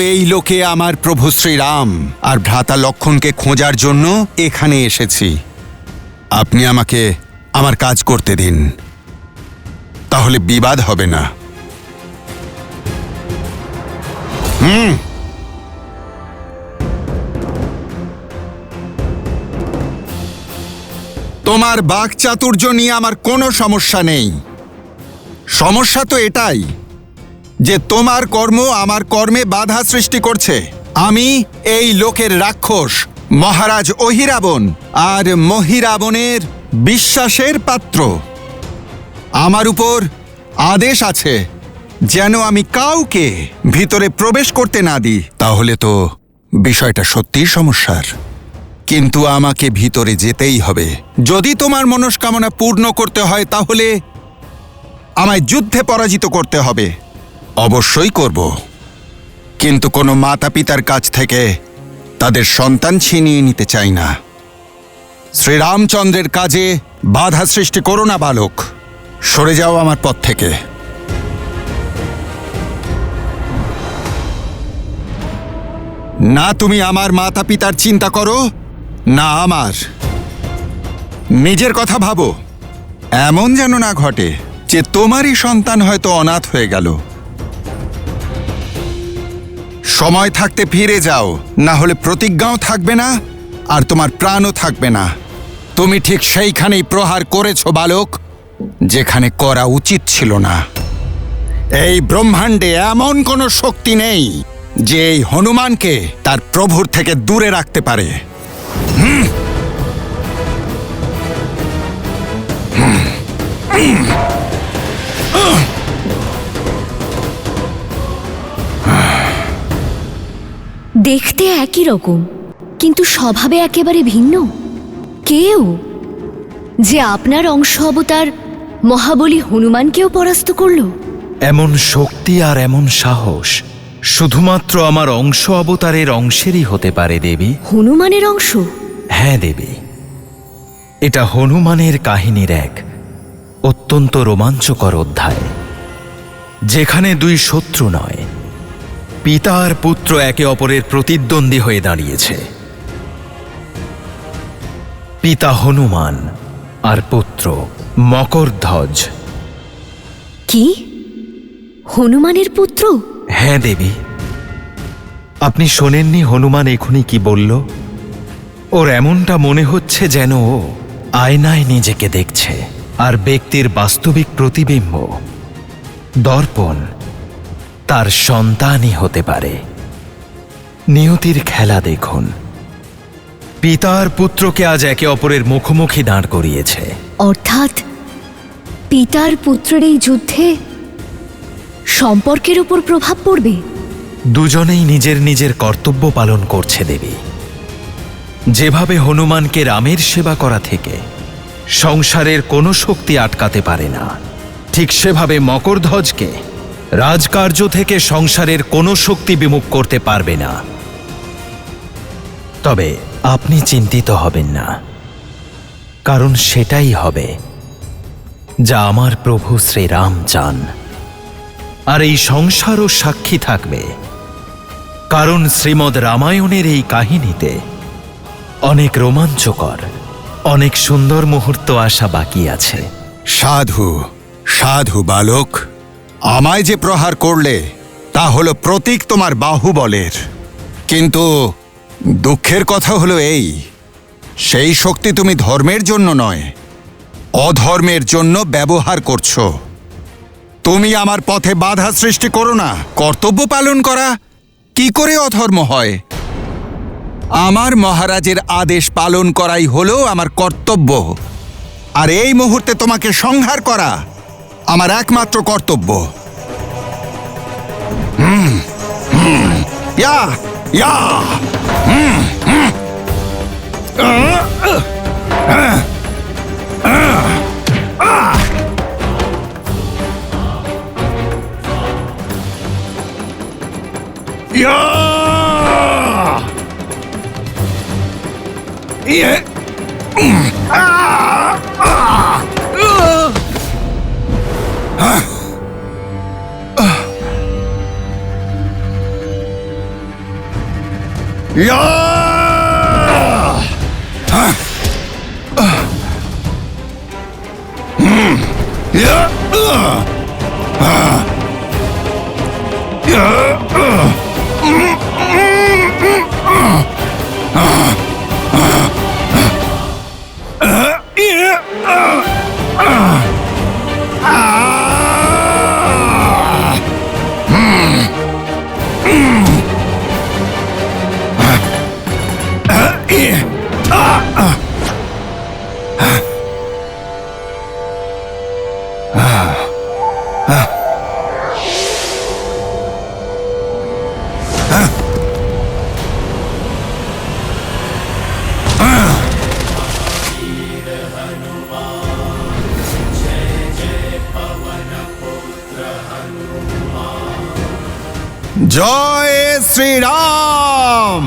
এই লোকে আমার প্রভু শ্রীরাম আর ভ্রাতা লক্ষণকে খোঁজার জন্য এখানে এসেছি। আপনি আমাকে আমার কাজ করতে দিন, তাহলে বিবাদ হবে না। তোমার বাকচাতুর্য নিয়ে আমার কোনো সমস্যা নেই। সমস্যা তো এটাই যে তোমার কর্ম আমার কর্মে বাধা সৃষ্টি করছে। আমি এই লোকের রাক্ষস মহারাজ অহিরাবণ আর মহিরাবণের বিশ্বাসের পাত্র। আমার উপর আদেশ আছে যেন আমি কাউকে ভিতরে প্রবেশ করতে না দিই। তাহলে তো বিষয়টা সত্যিই সমস্যার, কিন্তু আমাকে ভিতরে যেতেই হবে। যদি তোমার মনস্কামনা পূর্ণ করতে হয় তাহলে আমায় যুদ্ধে পরাজিত করতে হবে। অবশ্যই করব, কিন্তু কোনো মাতা পিতার কাছ থেকে তাদের সন্তান ছিনিয়ে নিতে চাই না। শ্রীরামচন্দ্রের কাজে বাধা সৃষ্টি করো না বালক, সরে যাও আমার পথ থেকে। না তুমি আমার মাতা পিতার চিন্তা করো, না আমার নিজের কথা ভাবো। এমন যেন না ঘটে যে তোমারই সন্তান হয়তো অনাথ হয়ে গেল। সময় থাকতে ফিরে যাও, না হলে প্রতিজ্ঞাও থাকবে না আর তোমার প্রাণও থাকবে না। তুমি ঠিক সেইখানেই প্রহার করেছো বালক, যেখানে করা উচিত ছিল না। এই ব্রহ্মাণ্ডে এমন কোনো শক্তি নেই যে এই হনুমানকে তার প্রভুর থেকে দূরে রাখতে পারে। দেখতে একই রকম, কিন্তু স্বভাবে একেবারে ভিন্ন। কেউ যে আপনার অংশ অবতার মহাবলী হনুমানকেও পরাস্ত করল। এমন শক্তি আর এমন সাহস শুধুমাত্র আমার অংশ অবতারের অংশেরই হতে পারে দেবী। হনুমানের অংশ? হ্যাঁ দেবী, এটা হনুমানের কাহিনীর এক অত্যন্ত রোমাঞ্চকর অধ্যায়, যেখানে দুই শত্রু নয়, পিতা আর পুত্র একে অপরের প্রতিদ্বন্দ্বী হয়ে দাঁড়িয়েছে। পিতা হনুমান আর পুত্র মকরধ্বজ। কি? হনুমানের পুত্র? হ্যাঁ দেবী, আপনি শোনেননি হনুমান এখনই কি বলল? ওর এমনটা মনে হচ্ছে যেন ও আয়নায় নিজেকে দেখছে, আর ব্যক্তির বাস্তবিক প্রতিবিম্ব দর্পণ তার সন্তানই হতে পারে। নিয়তির খেলা দেখুন, পিতা আর পুত্রকে আজ একে অপরের মুখোমুখি দাঁড় করিয়েছে। অর্থাৎ পিতার পুত্রের এই যুদ্ধে সম্পর্কের উপর প্রভাব পড়বে। দুজনেই নিজের নিজের কর্তব্য পালন করছে দেবী। যেভাবে হনুমানকে রামের সেবা করা থেকে সংসারের কোনো শক্তি আটকাতে পারে না, ঠিক সেভাবে মকরধ্বজকে রাজকার্য থেকে সংসারের কোনো শক্তি বিমুখ করতে পারবে না। তবে আপনি চিন্তিত হবেন না, কারণ সেটাই হবে যা আমার প্রভু শ্রীরাম চান। আর এই সংসারও সাক্ষী থাকবে, কারণ শ্রীমদ্ রামায়ণের এই কাহিনীতে অনেক রোমাঞ্চকর, অনেক সুন্দর মুহূর্ত আসা বাকি আছে। সাধু সাধু বালক, আমায় যে প্রহার করলে তা হলো প্রতীক তোমার বাহুবলের, কিন্তু দুঃখের কথা হলো এই, সেই শক্তি তুমি ধর্মের জন্য নয়, অধর্মের জন্য ব্যবহার করছো। তুমি আমার পথে বাধা সৃষ্টি করো না। কর্তব্য পালন করা কি করে অধর্ম হয়? আমার মহারাজের আদেশ পালন করাই হলো আমার কর্তব্য, আর এই মুহূর্তে তোমাকে সংহার করা আমার একমাত্র কর্তব্য। ইয়া ইয়া জয় শ্রীরাম।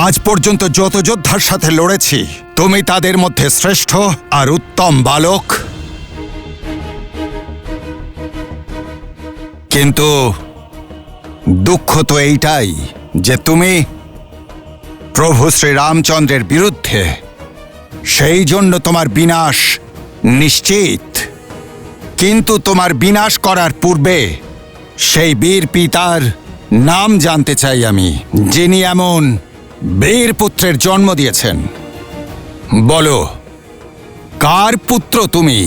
আজ পর্যন্ত যত যোদ্ধার সাথে লড়েছি, তুমি তাদের মধ্যে শ্রেষ্ঠ আর উত্তম বালক। কিন্তু দুঃখ তো এইটাই যে তুমি প্রভু শ্রীরামচন্দ্রের বিরুদ্ধে, সেই জন্য তোমার বিনাশ নিশ্চিত। কিন্তু তোমার বিনাশ করার পূর্বে সেই বীর পিতার নাম জানতে চাই আমি, যিনি এমন বীর পুত্রের জন্ম দিয়েছেন। বলো, কার পুত্র তুমি?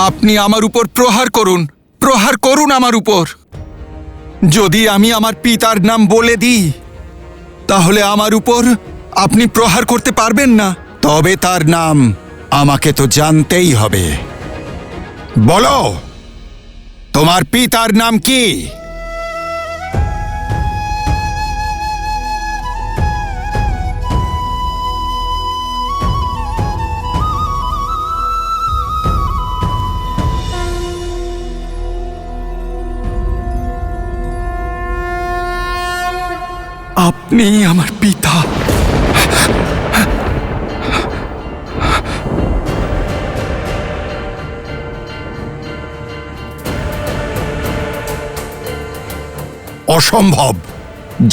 আপনি আমার উপর প্রহার করুন, প্রহার করুন আমার উপর। যদি আমি আমার পিতার নাম বলে দিই, তাহলে আমার উপর আপনি প্রহার করতে পারবেন না। তবে তার নাম আমাকে তো জানতেই হবে। বলো, তোমার পিতার নাম কি? আপনি আমার পিতা। অসম্ভব।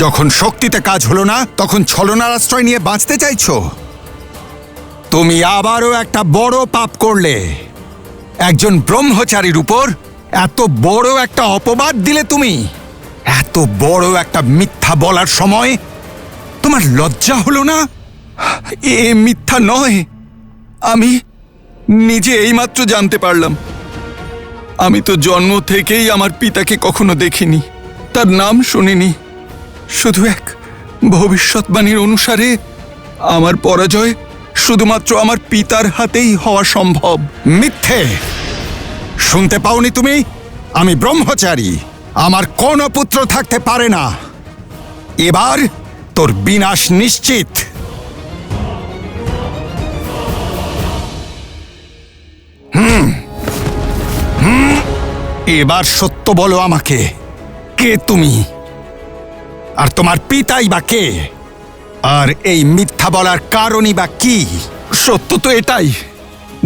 যখন শক্তিতে কাজ হলো না, তখন ছলনার আশ্রয় নিয়ে বাঁচতে চাইছো। তুমি আবারও একটা বড় পাপ করলে। একজন ব্রহ্মচারীর উপর এত বড় একটা অপবাদ দিলে তুমি। এত বড় একটা মিথ্যা বলার সময় তোমার লজ্জা হলো না? এ মিথ্যা নয়। আমি নিজে এইমাত্র জানতে পারলাম। আমি তো জন্ম থেকেই আমার পিতাকে কখনো দেখিনি, তার নাম শুনিনি। শুধু এক ভবিষ্যৎবাণীর অনুসারে আমার পরাজয় শুধুমাত্র আমার পিতার হাতেই হওয়া সম্ভব। মিথ্যে! শুনতে পাওনি তুমি? আমি ব্রহ্মচারী, আমার কোনো পুত্র থাকতে পারে না। এবার তোর বিনাশ নিশ্চিত। এবার সত্য বলো আমাকে, কে তুমি? আর তোমার পিতাই বা কে? আর এই মিথ্যা বলার কারণই বা কি? সত্য তো এটাই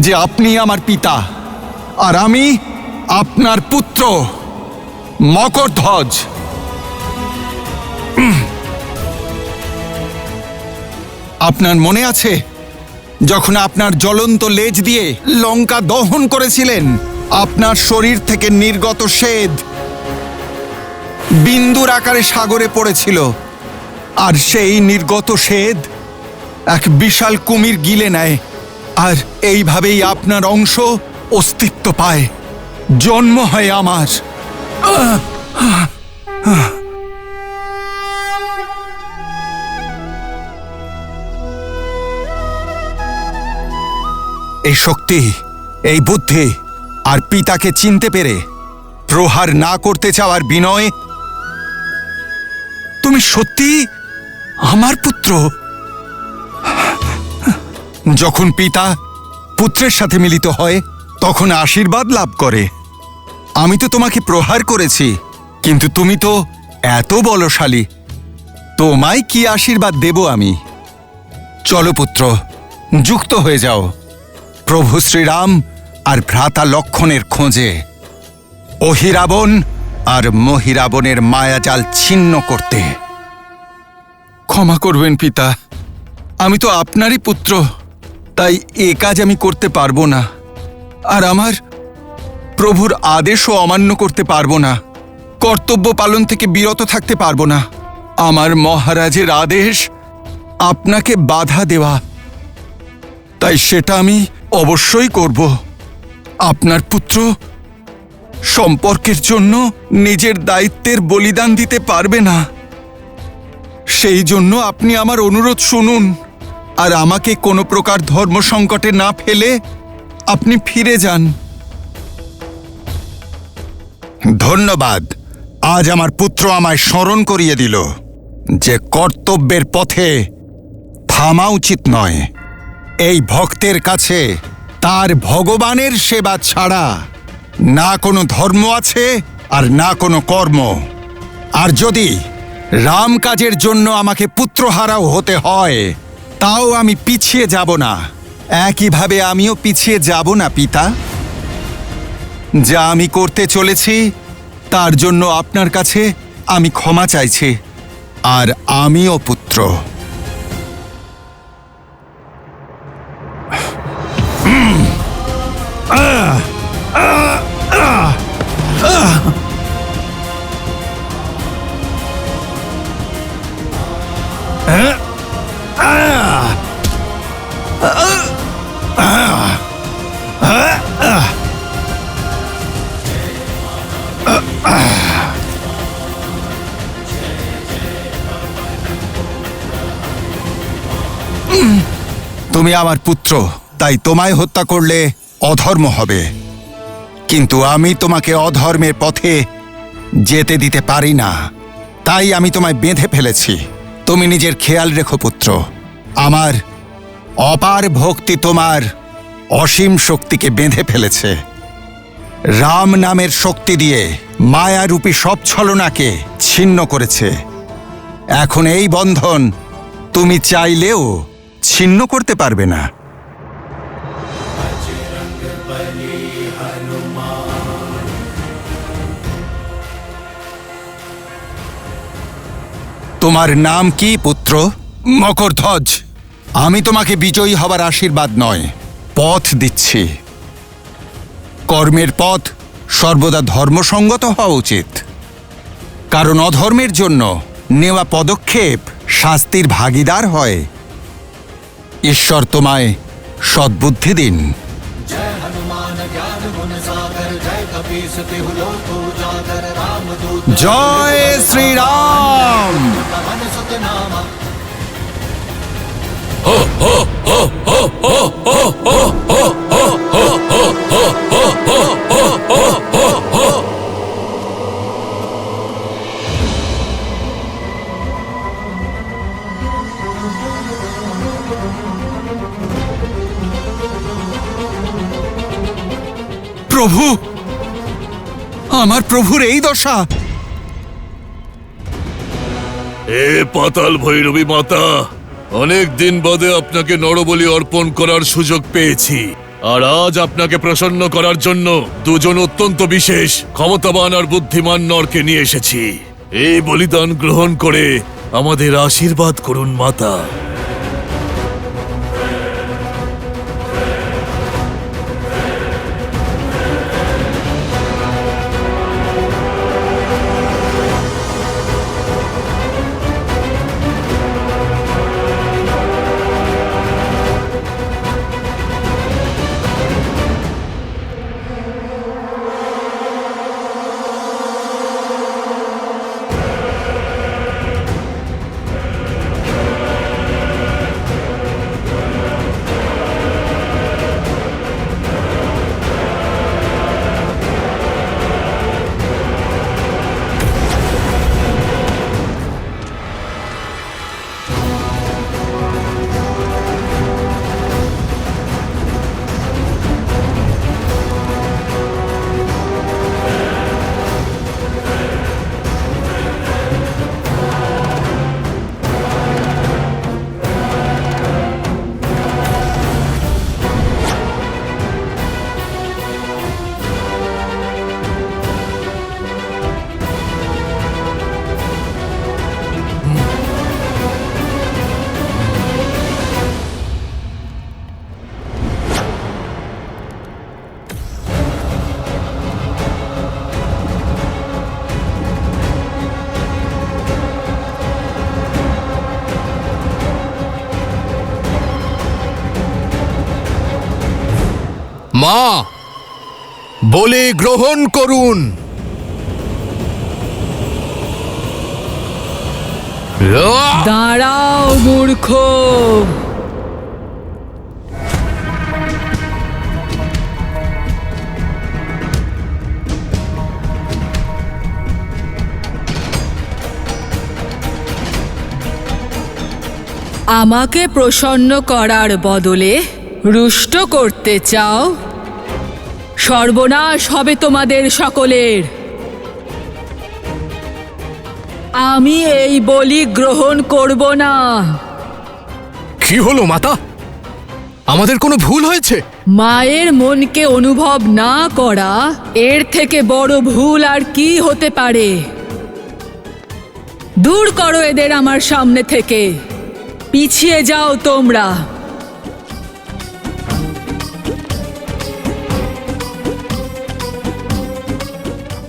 যে আপনি আমার পিতা, আর আমি আপনার পুত্র মকরধ্বজ। আপনার মনে আছে যখন আপনার জ্বলন্ত লেজ দিয়ে লঙ্কা দহন করেছিলেন? আপনার শরীর থেকে নির্গত স্বেদ বিন্দুর আকারে সাগরে পড়েছিল, আর সেই নির্গত স্বেদ এক বিশাল কুমির গিলে নেয়, আর এইভাবেই আপনার অংশ অস্তিত্ব পায়, জন্ম হয় আমার। এই শক্তি, এই বুদ্ধি আর পিতাকে চিনতে পেরে প্রহার না করতে চাওয়ার বিনয়? তুমি সত্যি আমার পুত্র? যখন পিতা পুত্রের সাথে মিলিত হয় তখন আশীর্বাদ লাভ করে। আমি তো তোমাকে প্রহার করেছি, কিন্তু তুমি তো এত বলশালী, তোমায় কি আশীর্বাদ দেব আমি? চলো পুত্র, যুক্ত হয়ে যাও প্রভু শ্রীরাম আর ভ্রাতা লক্ষণের খোঁজে, অহিরাবণ আর মহিরাবণের মায়াজাল ছিন্ন করতে। ক্ষমা করবেন পিতা, আমি তো আপনারই পুত্র, তাই এ কাজ আমি করতে পারবো না, আর আমার প্রভুর আদেশও অমান্য করতে পারবো না, কর্তব্য পালন থেকে বিরত থাকতে পারবো না। আমার মহারাজের আদেশ আপনাকে বাধা দেওয়া, তাই সেটা আমি অবশ্যই করব। আপনার পুত্র সম্পর্কের জন্য নিজের দায়িত্বের বলিদান দিতে পারবে না, সেই জন্য আপনি আমার অনুরোধ শুনুন, আর আমাকে কোনো প্রকার ধর্ম সংকটে না ফেলে আপনি ফিরে যান। ধন্যবাদ। আজ আমার পুত্র আমায় স্মরণ করিয়ে দিল যে কর্তব্যের পথে থামা উচিত নয়। এই ভক্তের কাছে তার ভগবানের সেবা ছাড়া না কোনো ধর্ম আছে আর না কোনো কর্ম। আর যদি রাম কাজের জন্য আমাকে পুত্রহারাও হতে হয়, তাও আমি পিছিয়ে যাব না। একইভাবে আমিও পিছিয়ে যাব না পিতা। যা আমি করতে চলেছি তার জন্য আপনার কাছে আমি ক্ষমা চাইছি, আর আমিও পুত্র। তুমি আমার পুত্র, তাই তোমায় হত্যা করলে অধর্ম হবে, কিন্তু আমি তোমাকে অধর্মের পথে যেতে দিতে পারি না, তাই আমি তোমায় বেঁধে ফেলেছি। তুমি নিজের খেয়াল রেখো পুত্র। আমার অপার ভক্তি তোমার অসীম শক্তিকে বেঁধে ফেলেছে। রাম নামের শক্তি দিয়ে মায়ারূপী সব ছলনাকে ছিন্ন করেছে। এখন এই বন্ধন তুমি চাইলেও ছিন্ন করতে পারবে না। তোমার নাম কি পুত্র? মকরধ্বজ। আমি তোমাকে বিজয়ী হবার আশীর্বাদ নয়, পথ দিচ্ছি। কর্মের পথ সর্বদা ধর্মসঙ্গত হওয়া উচিত, কারণ অধর্মের জন্য নেওয়া পদক্ষেপ শাস্তির ভাগীদার হয়। ঈশ্বর তোমায় সদ্বুদ্ধি দিন। জয় শ্রীরাম। প্রভু, আমার প্রভুর এই দশা। এ পাতাল ভৈরবী মাতা, অনেক দিন বাদে আপনাকে নরবলি অর্পণ করার সুযোগ পেয়েছি, আর আজ আপনাকে প্রসন্ন করার জন্য দুজন অত্যন্ত বিশেষ ক্ষমতাবান আর বুদ্ধিমান নরকে নিয়ে এসেছি। এই বলিদান গ্রহণ করে আমাদের আশীর্বাদ করুন মাতা। মা, বলি গ্রহণ করুন। দাঁড়াও মূর্খ, আমাকে প্রসন্ন করার বদলে রুষ্ট করতে চাও? সর্বনাশ হবে তোমাদের সকলের। আমি এই বলি গ্রহণ করব না। কি হলো মাতা? আমাদের কোনো ভুল হয়েছে? মায়ের মনকে অনুভব না করা এর থেকে বড় ভুল আর কি হতে পারে? দূর করো এদের আমার সামনে থেকে। পিছিয়ে যাও তোমরা।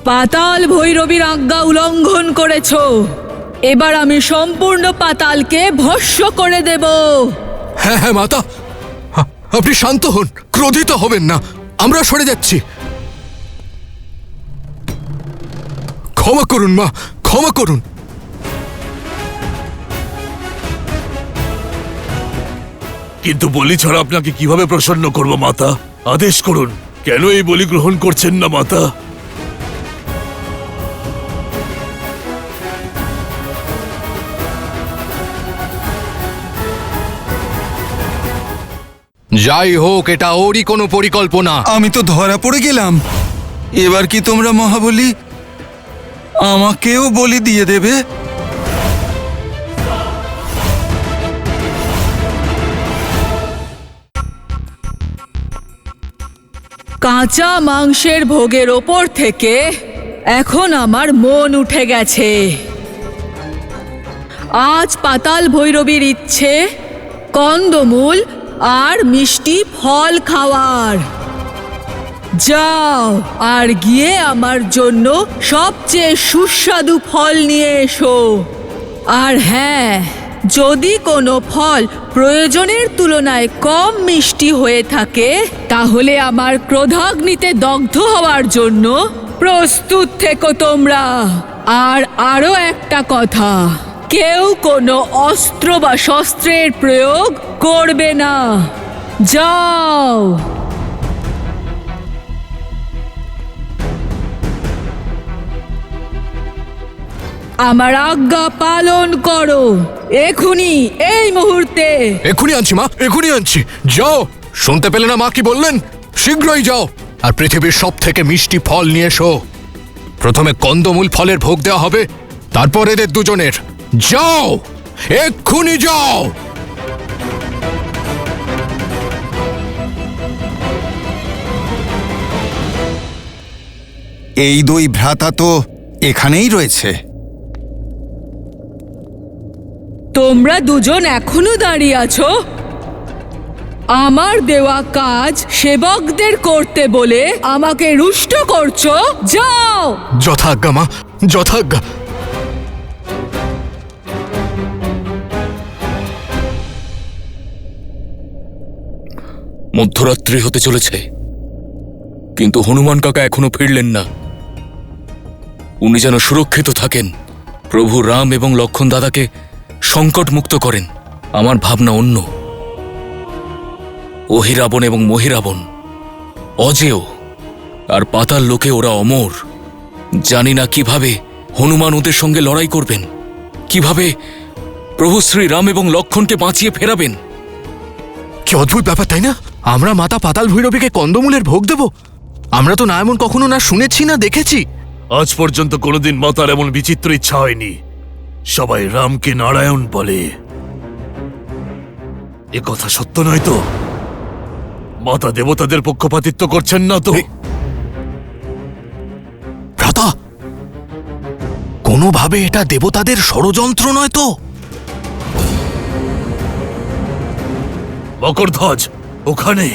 পাতাল ভৈরবীর আজ্ঞা উল্লঙ্ঘন করেছ। এবার আমি সম্পূর্ণ পাতালকে ভস্ম করে দেব। হ্যাঁ হ্যাঁ মাতা, আপনি শান্ত হন, ক্রোধিত হবেন না। আমরা সরে যাচ্ছি। ক্ষমা করুন মা, ক্ষমা করুন। কিন্তু বলি ছাড়া আপনাকে কিভাবে প্রসন্ন করব মাতা? আদেশ করুন, কেন এই বলি গ্রহণ করছেন না মাতা? যাই হোক, এটা ওরই কোনো পরিকল্পনা। আমি তো ধরা পড়ে গেলাম। এবার কি তোমরা মহাবলী আমাকেও বলি দিয়ে দেবে? কাঁচা মাংসের ভোগের ওপর থেকে এখন আমার মন উঠে গেছে। আজ পাতাল ভৈরবীর ইচ্ছে কন্দমূল আর মিষ্টি ফল খাওয়ার। যাও আর গিয়ে আমার জন্য সবচেয়ে সুস্বাদু ফল নিয়ে এসো। আর হ্যাঁ, যদি কোনো ফল প্রয়োজনের তুলনায় কম মিষ্টি হয়ে থাকে তাহলে আমার ক্রোধাগ্নিতে দগ্ধ হওয়ার জন্য প্রস্তুত থেকো তোমরা। আর আরো একটা কথা, কেউ কোনো অস্ত্র বা শস্ত্রের প্রয়োগ করবে না। যাও। আমার আজ্ঞা পালন করো, এখুনি, এই মুহূর্তে। এখনই আনছি মা, এখনই আনছি। যাও। শুনতে পেলে না মা কি বললেন? শীঘ্রই যাও আর পৃথিবীর সব থেকে মিষ্টি ফল নিয়ে এসো। প্রথমে কন্দমূল ফলের ভোগ দেওয়া হবে, তারপর এদের দুজনের। যাও, এক্ষুনি যাও। এই দুই ভ্রাতা তো এখানেই রয়েছে। তোমরা দুজন এখনো দাঁড়িয়ে আছো? আমার দেওয়া কাজ সেবকদের করতে বলে আমাকে রুষ্ট করছো? যাও। যথাজ্ঞা মা, যথাজ্ঞা। মধ্যরাত্রি হতে চলেছে, কিন্তু হনুমান কাকা এখনো ফিরলেন না। উনি যেন সুরক্ষিত থাকেন, প্রভু রাম এবং লক্ষণ দাদাকে সংকট মুক্ত করেন। আমার ভাবনা অন্য। অহিরাবণ এবং মহিরাবণ অজেয়, আর পাতাল লোকে ওরা অমর। জানি না কিভাবে হনুমান ওদের সঙ্গে লড়াই করবেন, কিভাবে প্রভু শ্রী রাম এবং লক্ষণকে বাঁচিয়ে ফেরাবেন। কি অদ্ভুত ব্যাপার, তাই না? আমরা মাতা পাতাল ভৈরবীকে কন্দমূলের ভোগ দেব? আমরা তো না এমন কখনো না শুনেছি না দেখেছি। আজ পর্যন্ত কোনোদিন মাতার এমন বিচিত্র ইচ্ছা হয়নি। সবাই রামকে নারায়ণ বলে। এ কথা সত্য নয় তো? মাতা দেবতাদের পক্ষপাতিত্ব করছেন না তো? ভ্রাতা, কোনোভাবে এটা দেবতাদের ষড়যন্ত্র নয় তো? মকরধ্বজ ওখানে।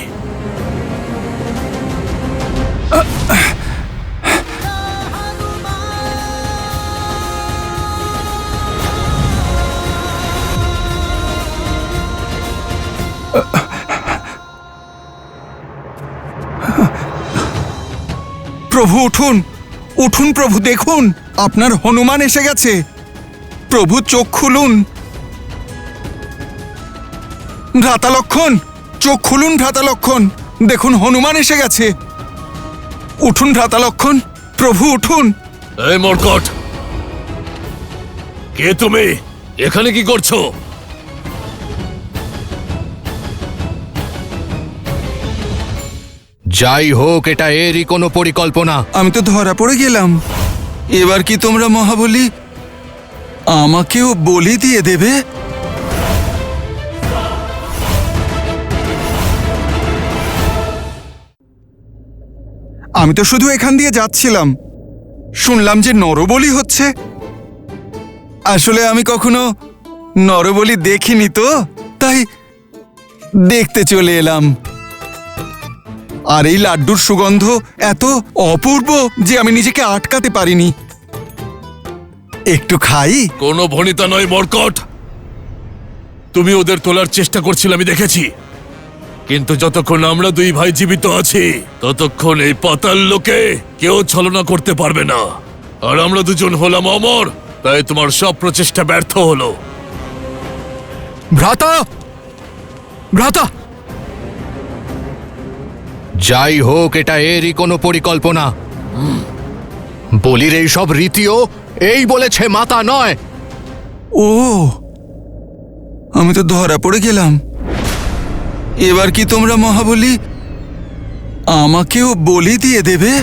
প্রভু উঠুন, উঠুন প্রভু, দেখুন আপনার হনুমান এসে গেছে। প্রভু চোখ খুলুন। ভ্রাতা লক্ষণ, চোখ খুলুন ভ্রাতা লক্ষণ, দেখুন হনুমান এসে গেছে। উঠুন ভ্রাতা লক্ষণ, প্রভু উঠুন। এই মর্কট, কে তুমি? এখানে কি করছো? যাই হোক, এটা এরই কোনো পরিকল্পনা। আমি তো ধরা পড়ে গেলাম। এবার কি তোমরা মহাবলী আমাকেও বলি দিয়ে দেবে? আমি তো শুধু এখান দিয়ে যাচ্ছিলাম, শুনলাম যে নরবলি হচ্ছে। আসলে আমি কখনো নরবলি দেখিনি তো, তাই দেখতে চলে এলাম। আর এই লাড্ডুর সুগন্ধ এত অপূর্ব যে আমি নিজেকে আটকাতে পারিনি। একটু খাই? কোনো ভনিতা নয় মর্কট, তুমি ওদের তোলার চেষ্টা করছিলে আমি দেখেছি, কিন্তু যতক্ষণ আমরা দুই ভাই জীবিত আছি ততক্ষণ এই পাতাল লোকে কেউ ছলনা করতে পারবে না। আর আমরা দুজন হলাম অমর, তাই তোমার সব প্রচেষ্টা ব্যর্থ হলো। ভ্রাতা, ভ্রাতা! যাই হোক, এটা এরই কোনো পরিকল্পনা। বলির এই সব রীতিও এই বলেছে, মাতা নয়। ও, আমি তো ধরা পড়ে গেলাম। এবার কি তোমরা মহাবলী আমাকেও বলি দিয়ে দেবে?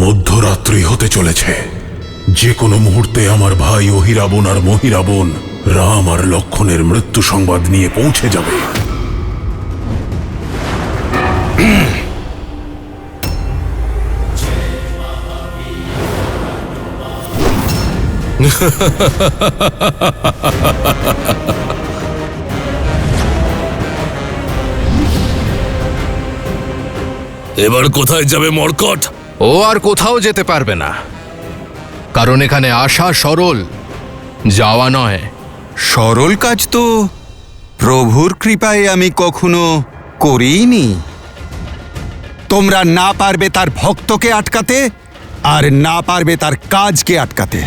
মধ্যরাত্রি হতে চলেছে। যে কোনো মুহূর্তে আমার ভাই অহিরাবণ আর মহিরাবণ, রাম আর লক্ষণের মৃত্যু সংবাদ নিয়ে পৌঁছে যাবে। এবার কোথায় যাবে মর্কট? ও আর কোথাও যেতে পারবে না, কারণ এখানে আসা সরল, যাওয়া নয়। সরল কাজ তো প্রভুর কৃপায় আমি কখনো করিনি। তোমরা না পারবে তার ভক্তকে আটকাতে, আর না পারবে তার কাজকে আটকাতে।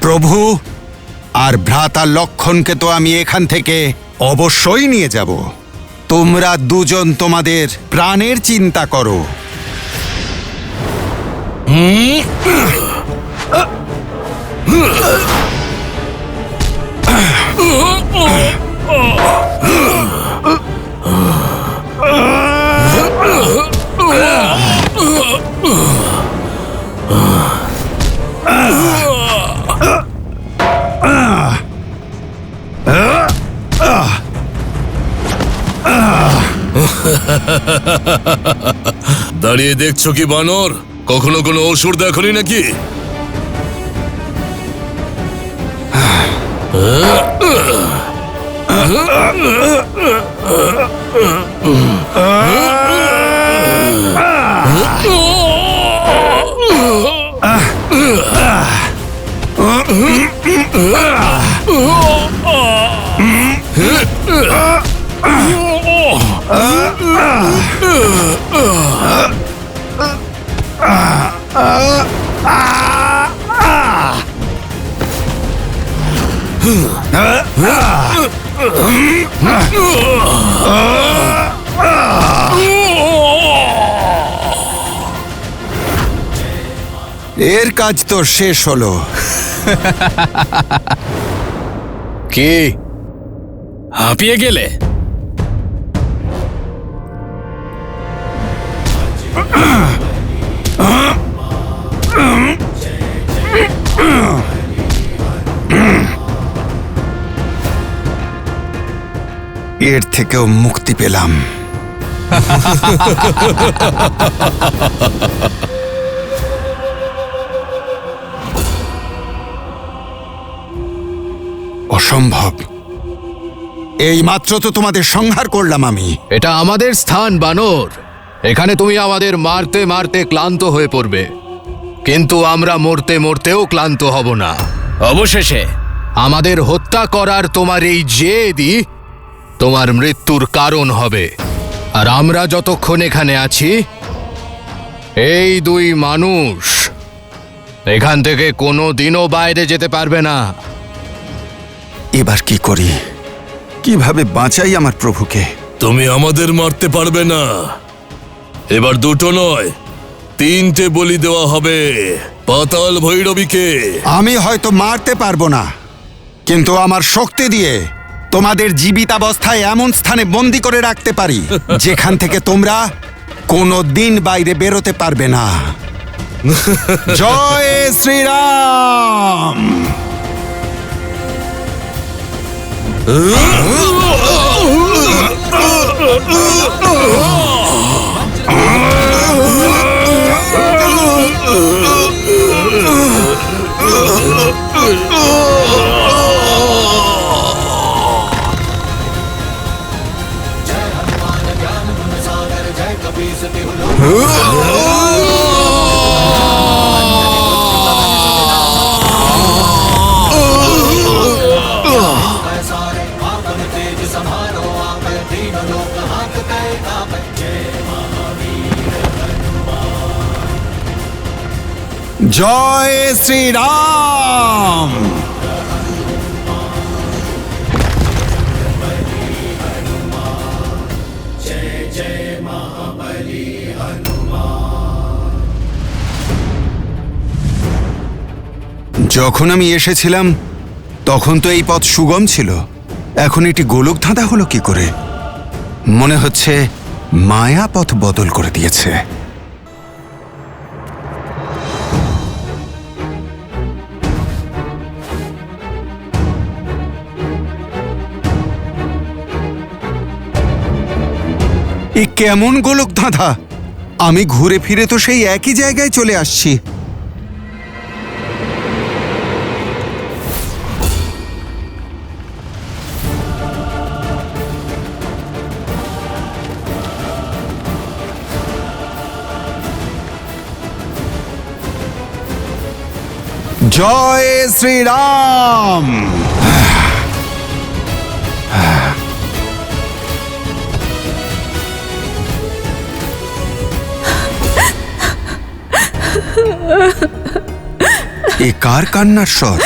প্রভু আর ভ্রাতা লক্ষণকে তো আমি এখান থেকে অবশ্যই নিয়ে যাব। তোমরা দুজন তোমাদের প্রাণের চিন্তা করো। দাঁড়িয়ে দেখছো কি বানর? কখনো কোনো অসুর দেখনি নাকি? এর কাজ তো শেষ হলো। কি হাঁপিয়ে গেলে? এর থেকেও মুক্তি পেলাম। অসম্ভব। এই মাত্র তো তোমাদের সংহার করলাম আমি। এটা আমাদের স্থান বানর। এখানে তুমি আমাদের মারতে মারতে ক্লান্ত হয়ে পড়বে, কিন্তু আমরা মরতে মরতেও ক্লান্ত হব না। অবশেষে আমাদের হত্যা করার তোমার এই জেদই তোমার মৃত্যুর কারণ হবে। আর আমরা যতক্ষণ এখানে আছি, এই দুই মানুষ এখান থেকে কোনো দিনও বাইরে যেতে পারবে না। এবার কি করি? কিভাবে বাঁচাই আমার প্রভুকে? তুমি আমাদের মারতে পারবে না। এবার দুটো নয়, 3টে বলি দেওয়া হবে পাতাল ভৈরবীকে। আমি হয়তো মারতে পারবো না, কিন্তু আমার শক্তি দিয়ে তোমাদের জীবিতাবস্থায় এমন স্থানে বন্দি করে রাখতে পারি যেখান থেকে তোমরা কোনো দিন বাইরে বেরোতে পারবে না। জয় শ্রীরাম। জয় শ্রীরাম। যখন আমি এসেছিলাম তখন তো এই পথ সুগম ছিল, এখন এটি গোলক ধাঁধা হলো কি করে? মনে হচ্ছে মায়া পথ বদল করে দিয়েছে। এ কেমন গোলক ধাঁধা? আমি ঘুরে ফিরে তো সেই একই জায়গায় চলে আসছি। জয় শ্রীরাম। এ কার কান্নার স্বর?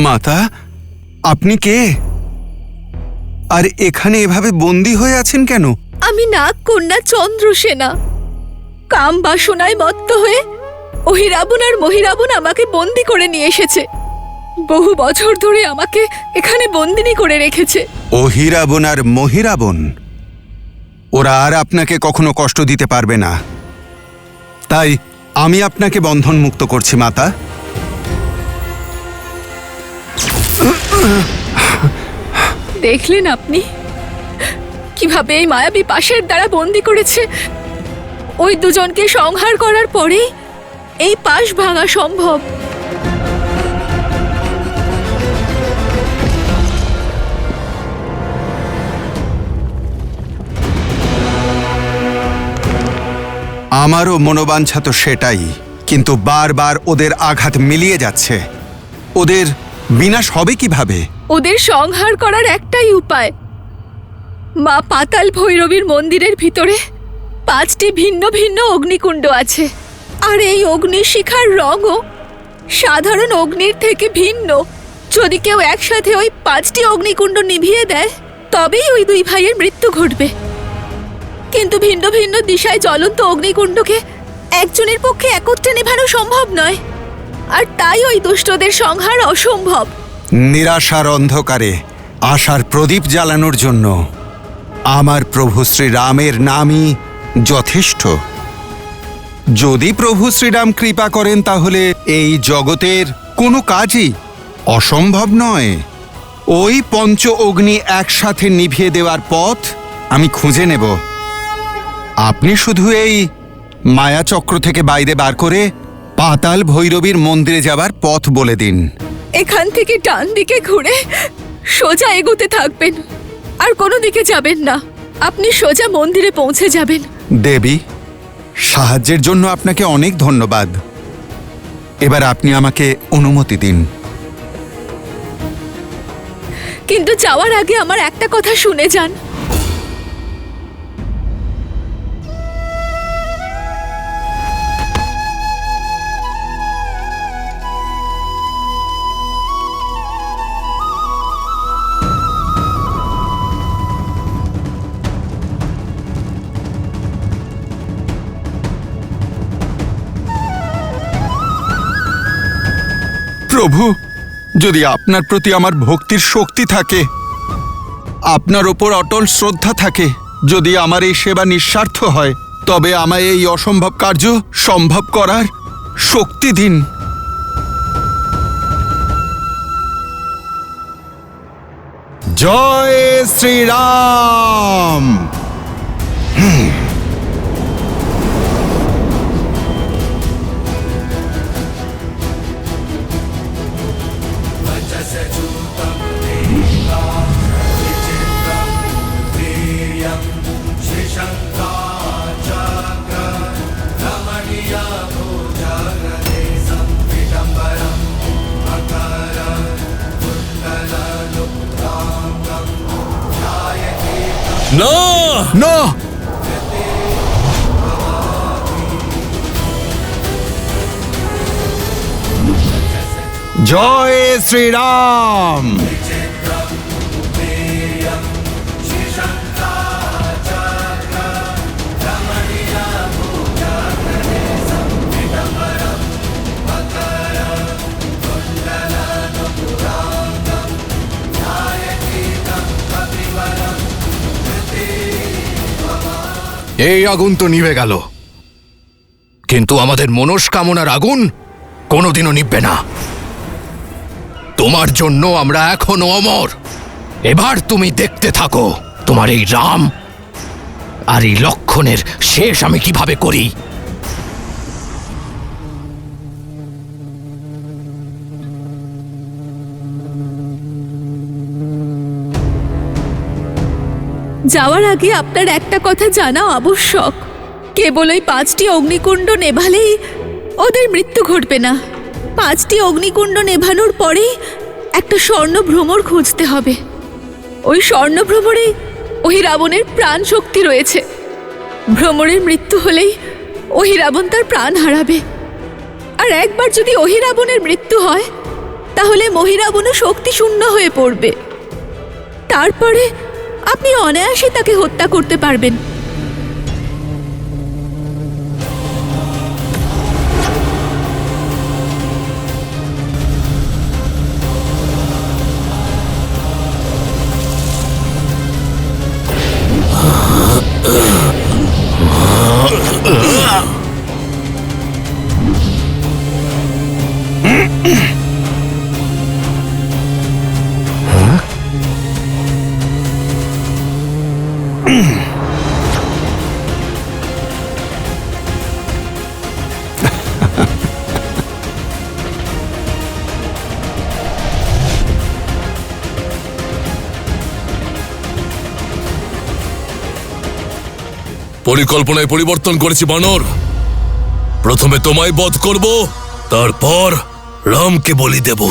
মাতা, আপনি কে? আর এখানে এভাবে বন্দী হয়ে আছেন কেন? আমি নাগ কন্যা চন্দ্রসেনা। কাম বাসনায় মত্ত হয়ে অহিরাবণ আর মহিরাবণ আমাকে বন্দি করে নিয়ে এসেছে। বহু বছর ধরে আমাকে এখানে বন্দিনী করে রেখেছে। অহিরাবণ আর মহিরাবণ, ওরা আর আপনাকে কখনো কষ্ট দিতে পারবে না, তাই আমি আপনাকে বন্ধন মুক্ত করছি মাতা। দেখলেন আপনি কিভাবে এই মায়াবী পাশের দ্বারা বন্দি করেছে? ওই দুজনকে সংহার করার পরেই এই পাশ ভাঙা সম্ভব। আমারও মনোবাঞ্ছা তো সেটাই, কিন্তু বারবার ওদের আঘাত মিলিয়ে যাচ্ছে। ওদের বিনাশ হবে কিভাবে? ওদের সংহার করার একটাই উপায়। মা পাতাল ভৈরবীর মন্দিরের ভিতরে 5টি ভিন্ন ভিন্ন অগ্নিকুণ্ড আছে, আর এই অগ্নিশিখার রঙও সাধারণ অগ্নির থেকে ভিন্ন। যদি কেউ একসাথে ওই 5টি অগ্নিকুণ্ড নিভিয়ে দেয়, তবেই ওই দুই ভাইয়ের মৃত্যু ঘটবে। কিন্তু ভিন্ন ভিন্ন দিশায় জ্বলন্ত অগ্নিকুণ্ডকে একজনের পক্ষে একত্রে নেভানো সম্ভব নয়, আর তাই ওই দুষ্টদের সংহার অসম্ভব। নিরাশার অন্ধকারে আশার প্রদীপ জ্বালানোর জন্য আমার প্রভু শ্রীরামের নামই যথেষ্ট। যদি প্রভু শ্রীরাম কৃপা করেন তাহলে এই জগতের কোনো কাজই অসম্ভব নয়। ওই পঞ্চ অগ্নি একসাথে নিভিয়ে দেওয়ার পথ আমি খুঁজে নেব। আপনি শুধু এই মায়াচক্র থেকে বাইরে বার করে পাতাল ভৈরবীর মন্দিরে যাবার পথ বলে দিন। এখান থেকে ডান দিকে ঘুরে সোজা এগোতে থাকবেন, আর কোনো দিকে যাবেন না। আপনি সোজা মন্দিরে পৌঁছে যাবেন। দেবী, সাহায্যের জন্য আপনাকে অনেক ধন্যবাদ। এবার আপনি আমাকে অনুমতি দিন। কিন্তু যাওয়ার আগে আমার একটা কথা শুনে যান। প্রভু, যদি আপনার প্রতি আমার ভক্তির শক্তি থাকে, আপনার ওপর অটল শ্রদ্ধা থাকে, যদি আমার এই সেবা নিঃস্বার্থ হয়, তবে আমায় এই অসম্ভব কার্য সম্ভব করার শক্তি দিন। জয় শ্রীরাম। না না, জয় শ্রীরাম। এই আগুন তো নিভে গেল, কিন্তু আমাদের মনস্কামনার আগুন কোনোদিনও নিভবে না। তোমার জন্য আমরা এখনো অমর। এবার তুমি দেখতে থাকো তোমার এই রাম আর এই লক্ষণের শেষ আমি কিভাবে করি। যাওয়ার আগে আপনার একটা কথা জানা আবশ্যক। কেবল ওই 5টি অগ্নিকুণ্ড নেভালেই ওদের মৃত্যু ঘটবে না। 5টি অগ্নিকুণ্ড নেভানোর পরেই একটা স্বর্ণ ভ্রমর খুঁজতে হবে। ওই স্বর্ণ ভ্রমরে ওই রাবণের প্রাণ শক্তি রয়েছে। ভ্রমরের মৃত্যু হলেই ওই রাবণ তার প্রাণ হারাবে। আর একবার যদি ওই রাবণের মৃত্যু হয়, তাহলে মহিরাবণও শক্তি শূন্য হয়ে পড়বে। তারপরে আপনি অনায়াসে তাকে হত্যা করতে পারবেন। পরিকল্পনায় পরিবর্তন করেছি বানর। প্রথমে তোমায় বধ করব, তারপর রামকে বলি দেব।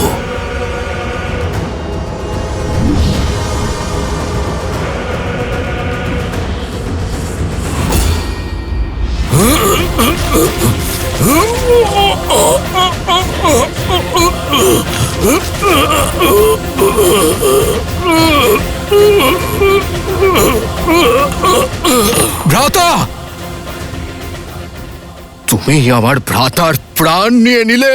ভ্রাতা, তুমি আমার ভ্রাতার প্রাণ নিয়ে নিলে,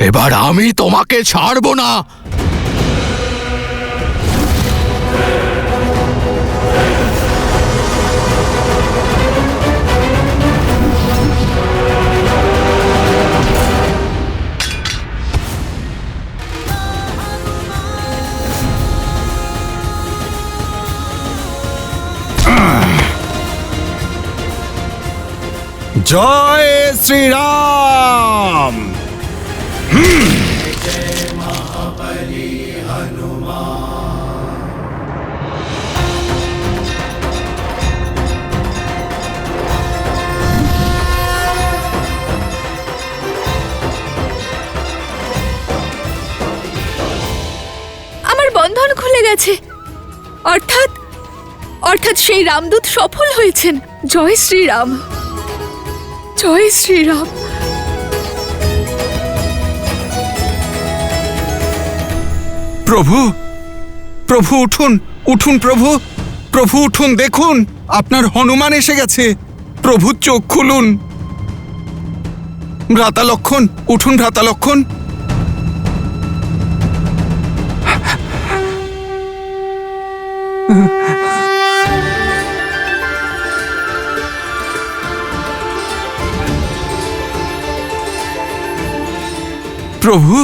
এবার আমি তোমাকে ছাড়ব না। জয় শ্রীরাম। আমার বন্ধন খুলে গেছে, অর্থাৎ সেই রামদূত সফল হয়েছেন। জয় শ্রীরাম, জয় শ্রীরাম। প্রভু, প্রভু উঠুন, উঠুন প্রভু, প্রভু উঠুন, দেখুন আপনার হনুমান এসে গেছে। প্রভু চোখ খুলুন। ভ্রাতা লক্ষণ, উঠুন ভ্রাতা লক্ষণ। প্রভু,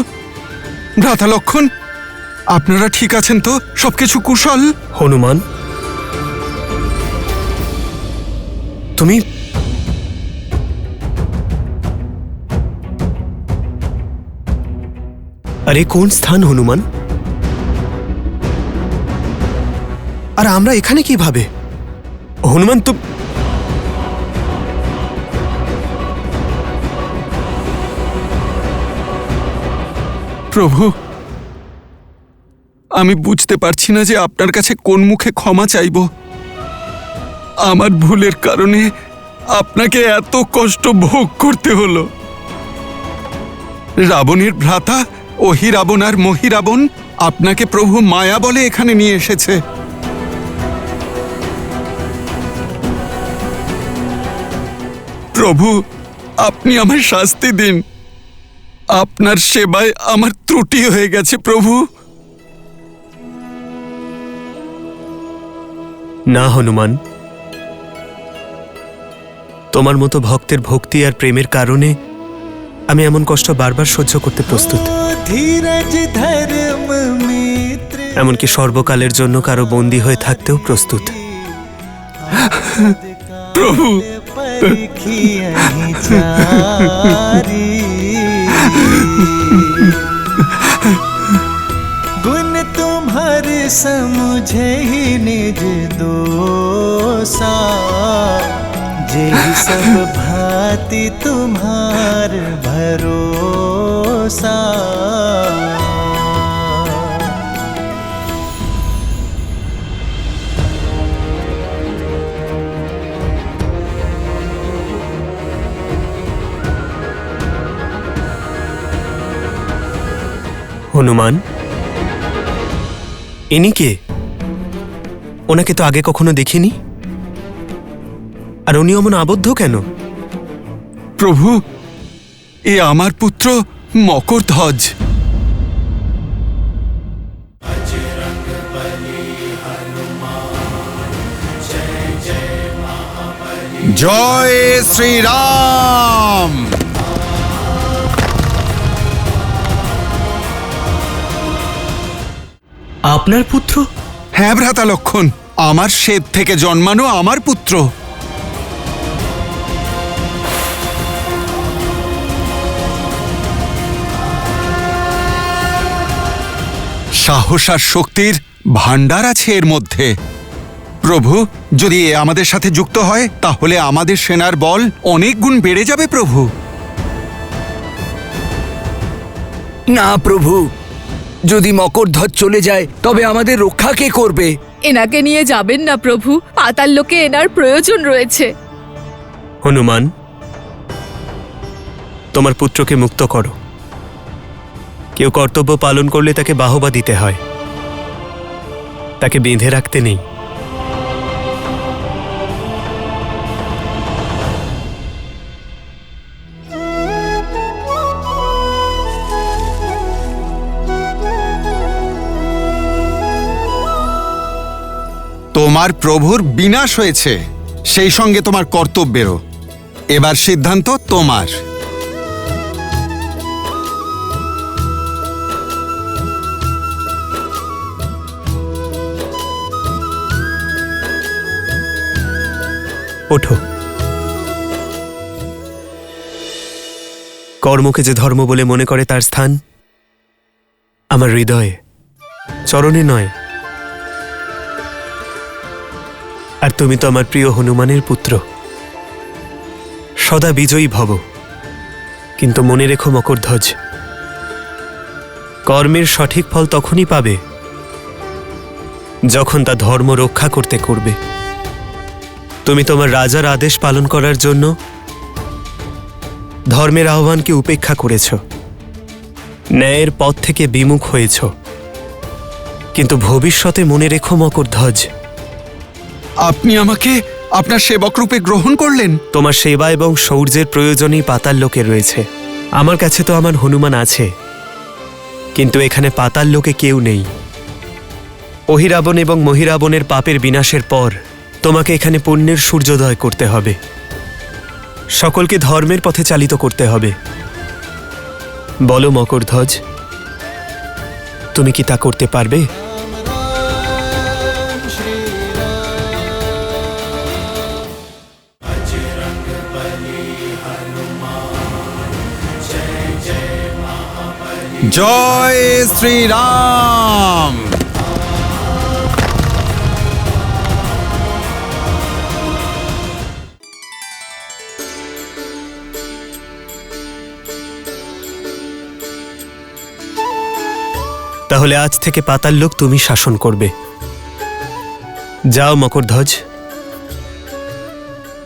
ভ্রাতা লক্ষণ, আপনারা ঠিক আছেন তো? সবকিছু কুশল? হনুমান, তুমি আরে কোন স্থান হনুমান? আর আমরা এখানে কিভাবে? হনুমান তো প্রভু, আমি বুঝতে পারছি না যে আপনার কাছে কোন মুখে ক্ষমা চাইব। আমার ভুলের কারণে আপনাকে এত কষ্ট ভোগ করতে হলো। রাবণের ভ্রাতা অহিরাবণ আর মহিরাবণ আপনাকে প্রভু মায়া বলে এখানে নিয়ে এসেছে। প্রভু, আপনি আমার শাস্তি দিন। আপনার সেবায় আমার ত্রুটি হয়ে গেছে প্রভু। না হনুমান, তোমার মতো ভক্তের ভক্তি আর প্রেমের কারণে আমি এমন কষ্ট বারবার সহ্য করতে প্রস্তুত। এমনকি সর্বকালের জন্য কারো বন্দী হয়ে থাকতেও প্রস্তুত। প্রভু, गुण तुम्हारे समझे ही निज दोसा, जेहि सब भांति तुम्हार भरोसा। হনুমান, ইনি কে? ওনাকে তো আগে কখনো দেখিনি। আর উনি অমন আবদ্ধ কেন? প্রভু, এ আমার পুত্র মকরধ্বজ। জয় শ্রীরাম। আপনার পুত্র? হ্যাঁ ভ্রাতা লক্ষণ, আমার শ্বেত থেকে জন্মানো আমার পুত্র। সাহস আর শক্তির ভাণ্ডার আছে এর মধ্যে। প্রভু, যদি এ আমাদের সাথে যুক্ত হয় তাহলে আমাদের সেনার বল অনেক গুণ বেড়ে যাবে প্রভু। না প্রভু, যদি মকরধ্বজ চলে যায় তবে আমাদের রক্ষা কে করবে? এনাকে নিয়ে যাবেন না প্রভু, পাতাল লোকে এনার প্রয়োজন রয়েছে। হনুমান, তোমার পুত্রকে মুক্ত করো। কেউ কর্তব্য পালন করলে তাকে বাহবা দিতে হয়, তাকে বেঁধে রাখতে নেই। তোমার প্রভুর বিনাশ হয়েছে, সেই সঙ্গে তোমার কর্তব্যেরও। এবার সিদ্ধান্ত তোমার। ওঠো। কর্মকে যে ধর্ম বলে মনে করে তার স্থান আমার হৃদয়ে, চরণে নয়। আর তুমি তো আমার প্রিয় হনুমানের পুত্র। সদা বিজয়ী ভব, কিন্তু মনে রেখো মকরধ্বজ, কর্মের সঠিক ফল তখনই পাবে যখন তা ধর্ম রক্ষা করতে করবে। তুমি তোমার রাজার আদেশ পালন করার জন্য ধর্মের আহ্বানকে উপেক্ষা করেছ, ন্যায়ের পথ থেকে বিমুখ হয়েছ। কিন্তু ভবিষ্যতে মনে রেখো মকরধ্বজ, আপনি আমাকে আপনার সেবক রূপে গ্রহণ করলেন। তোমার সেবা এবং শৌর্যের প্রয়োজনই পাতাল লোকে রয়েছে। আমার কাছে তো আমার হনুমান আছে, কিন্তু এখানে পাতাল লোকে কেউ নেই। অহিরাবণ এবং মহিরাবণের পাপের বিনাশের পর তোমাকে এখানে পুণ্যের সূর্যোদয় করতে হবে, সকলকে ধর্মের পথে চালিত করতে হবে। বলো মকরধ্বজ, তুমি কি তা করতে পারবে? জয় শ্রীরাম। তাহলে আজ থেকে পাতাল লোক তুমি শাসন করবে। যাও মকরধ্বজ,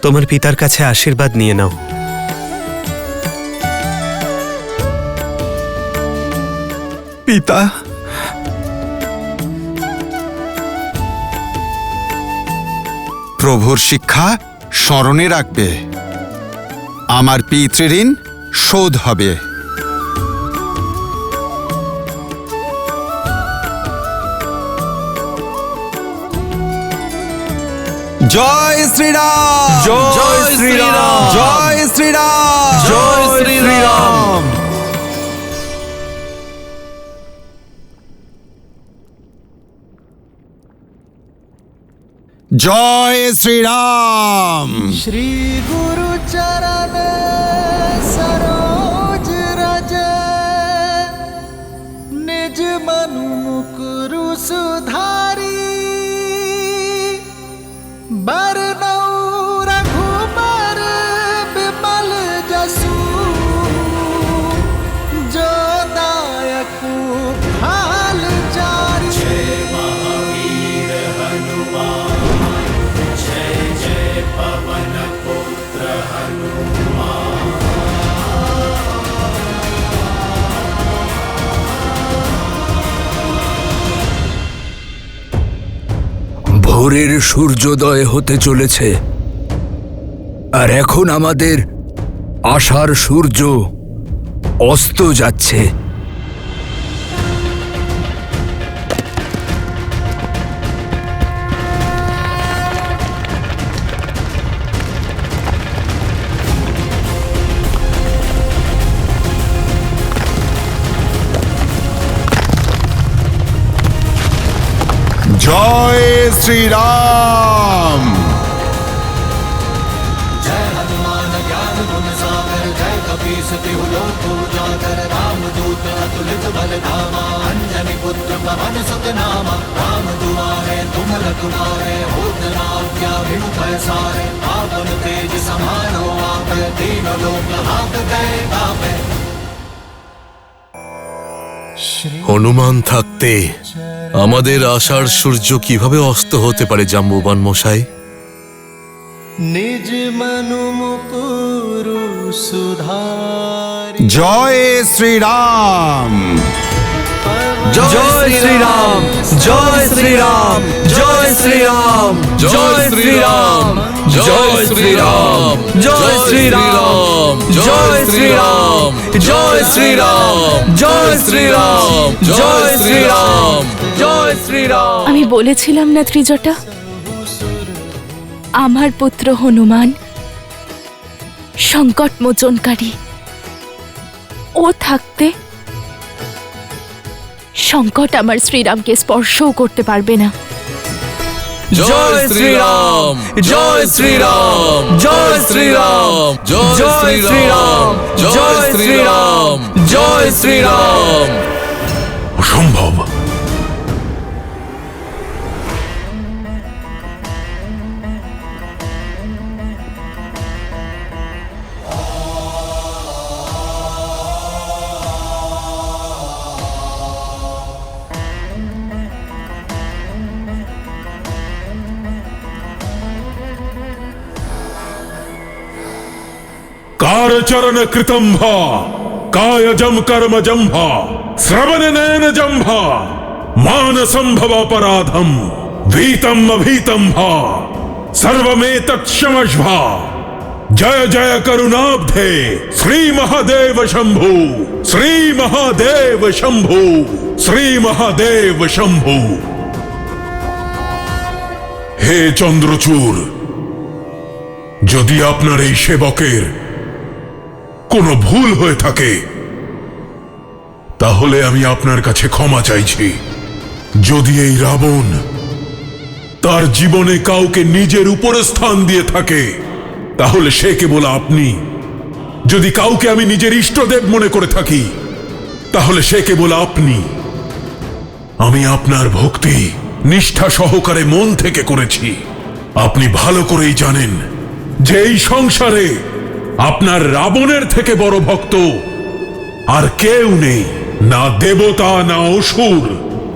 তোমার পিতার কাছে আশীর্বাদ নিয়ে নাও। পিতা, প্রভুর শিক্ষা স্মরণে রাখবে, আমার পিতৃঋণ শোধ হবে। জয় শ্রীরাম, জয় শ্রীরাম, জয় শ্রীরাম, জয় শ্রীরাম। জয় শ্রীরাম। श्री गुरु चरण सरोज रज, निज मनु मुकुरु सुधारी, बरनौ रघुबर बिमल जसु, जो दायकु फल चारि। ভোরের সূর্যোদয় হতে চলেছে, আর এখন আমাদের আশার সূর্য অস্ত যাচ্ছে। জয় শ্রীরাম। হনুমান থাকতে আমাদের আশার সূর্য কিভাবে অস্ত হতে পারে জাম্বুবান মশাই? निज मनु मुकुरु सुधारी। জয় শ্রীরাম, জয় শ্রীরাম, জয় শ্রীরাম, জয় শ্রীরাম, জয় শ্রীরাম, জয় শ্রীরাম, জয় শ্রীরাম, জয় শ্রীরাম, জয় শ্রীরাম, জয় শ্রীরাম, জয় শ্রীরাম, জয় শ্রীরাম। আমি বলেছিলাম না ত্রিজটা, আমার পুত্র হনুমান সংকট মোচনকারী। ও থাকতে সংকট আমার শ্রীরামকে স্পর্শও করতে পারবে না। জয় শ্রীরাম, রাম জয় শ্রীরাম জয় শ্রীরাম জয় শ্রীরাম জয় শ্রীরাম জয় শ্রীরাম। অসম্ভব। कारचरण कृतंभा कायजम कर्म जंभा श्रवण नयन जंभा मान संभव अपराधम वीतम अभीतम भा सर्वमेतत्क्षमश्भा जय जय करुणाब्धे श्री महादेव शंभु श्री महादेव शंभु श्री महादेव शंभु। हे चंद्रचूड़, যদি আপনার এই সেবকের কোনো ভুল হয়ে থাকে তাহলে আমি আপনার কাছে ক্ষমা চাইছি। যদি এই রাবণ তার জীবনে কাউকে নিজের উপরে স্থান দিয়ে থাকে তাহলে সে কেবল আপনি। যদি কাউকে আমি নিজের ইষ্টদেব মনে করে থাকি তাহলে সে কেবল আপনি। আমি আপনার ভক্তি নিষ্ঠা সহকারে মন থেকে করেছি। আপনি ভালো করেই জানেন যে এই সংসারে আপনার রাবণের থেকে বড় ভক্ত আর কেউ নেই। না দেবতা না অসুর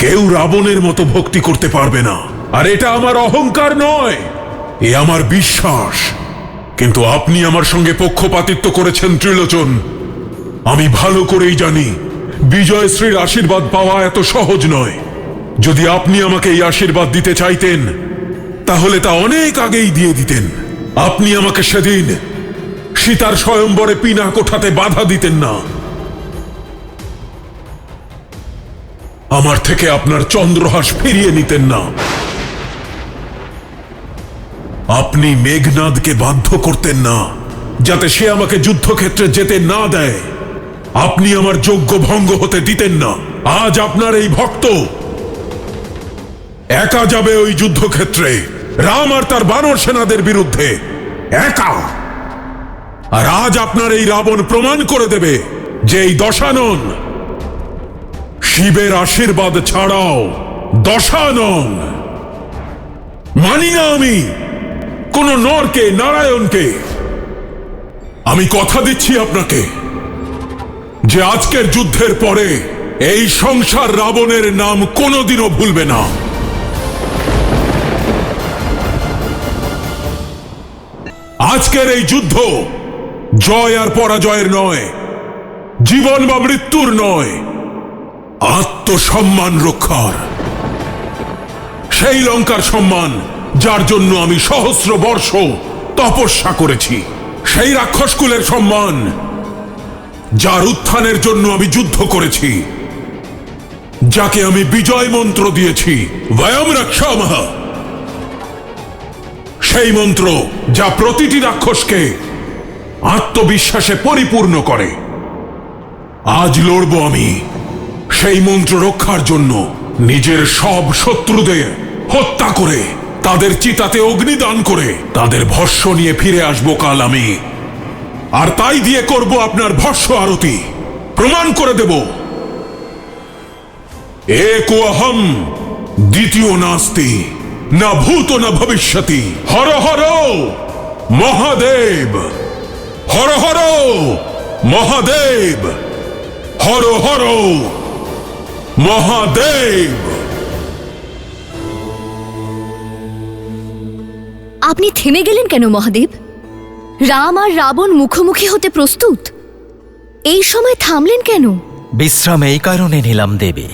কেউ রাবণের মতো ভক্তি করতে পারবে না। আর এটা আমার অহংকার নয়, এ আমার বিশ্বাস। কিন্তু আপনি আমার সঙ্গে পক্ষপাতিত্ব করেছেন ত্রিলোচন। আমি ভালো করেই জানি বিজয়শ্রীর আশীর্বাদ পাওয়া এত সহজ নয়। যদি আপনি আমাকে এই আশীর্বাদ দিতে চাইতেন তাহলে তা অনেক আগেই দিয়ে দিতেন। আপনি আমাকে সেদিন সীতার স্বয়ম্বরে পিনাক ওঠাতে বাধা দিতেন না। আমার থেকে আপনার চন্দ্রহাস ফিরিয়ে নিতেন না। আপনি মেঘনাদকে বাধ্য করতেন না যাতে সে আমাকে যুদ্ধক্ষেত্রে যেতে না দেয়। আপনি আমার যজ্ঞ ভঙ্গ হতে দিতেন না। আজ আপনার এই ভক্ত একা যাবে ওই যুদ্ধক্ষেত্রে রাম আর তার বানর সেনাদের বিরুদ্ধে, একা। আর আজ আপনার এই রাবণ প্রমাণ করে দেবে যে এই দশানন শিবের আশীর্বাদ ছাড়াও দশানন। মানি না আমি কোন নরকে নারায়ণকে। আমি কথা দিচ্ছি আপনাকে যে আজকের যুদ্ধের পরে এই সংসার রাবণের নাম কোনোদিনও ভুলবে না। আজকের এই যুদ্ধ জয় আর পরাজয়ের নয়, জীবন বা মৃত্যুর নয়, আত্মসম্মান রক্ষার। সেই লঙ্কার সম্মান যার জন্য আমি সহস্র বর্ষ তপস্যা করেছি, সেই রাক্ষসকুলের সম্মান যার উত্থানের জন্য আমি যুদ্ধ করেছি, যাকে আমি বিজয় মন্ত্র দিয়েছি বয়ম রক্ষামহ। সেই মন্ত্র যা প্রতিটি রাক্ষসকে আত্মবিশ্বাসে পরিপূর্ণ করে। আজ লড়ব আমি সেই মন্ত্র রক্ষার জন্য। নিজের সব শত্রুদের হত্যা করে তাদের চিতাতে অগ্নিদান করে তাদের ভস্য নিয়ে ফিরে আসবো কাল আমি। আর তাই দিয়ে করব আপনার ভস্য আরতি। প্রমাণ করে দেব একো অহম দ্বিতীয় নাস্তি না ভূত না ভবিষ্যতি। হর হর মহাদেব, হর হর মহাদেব, হর হর মহাদেব। আপনি থেমে গেলেন কেন মহাদেব? রাম আর রাবণ মুখোমুখি হতে প্রস্তুত, এই সময় থামলেন কেন? বিশ্রাম এই কারণে নিলাম দেবী,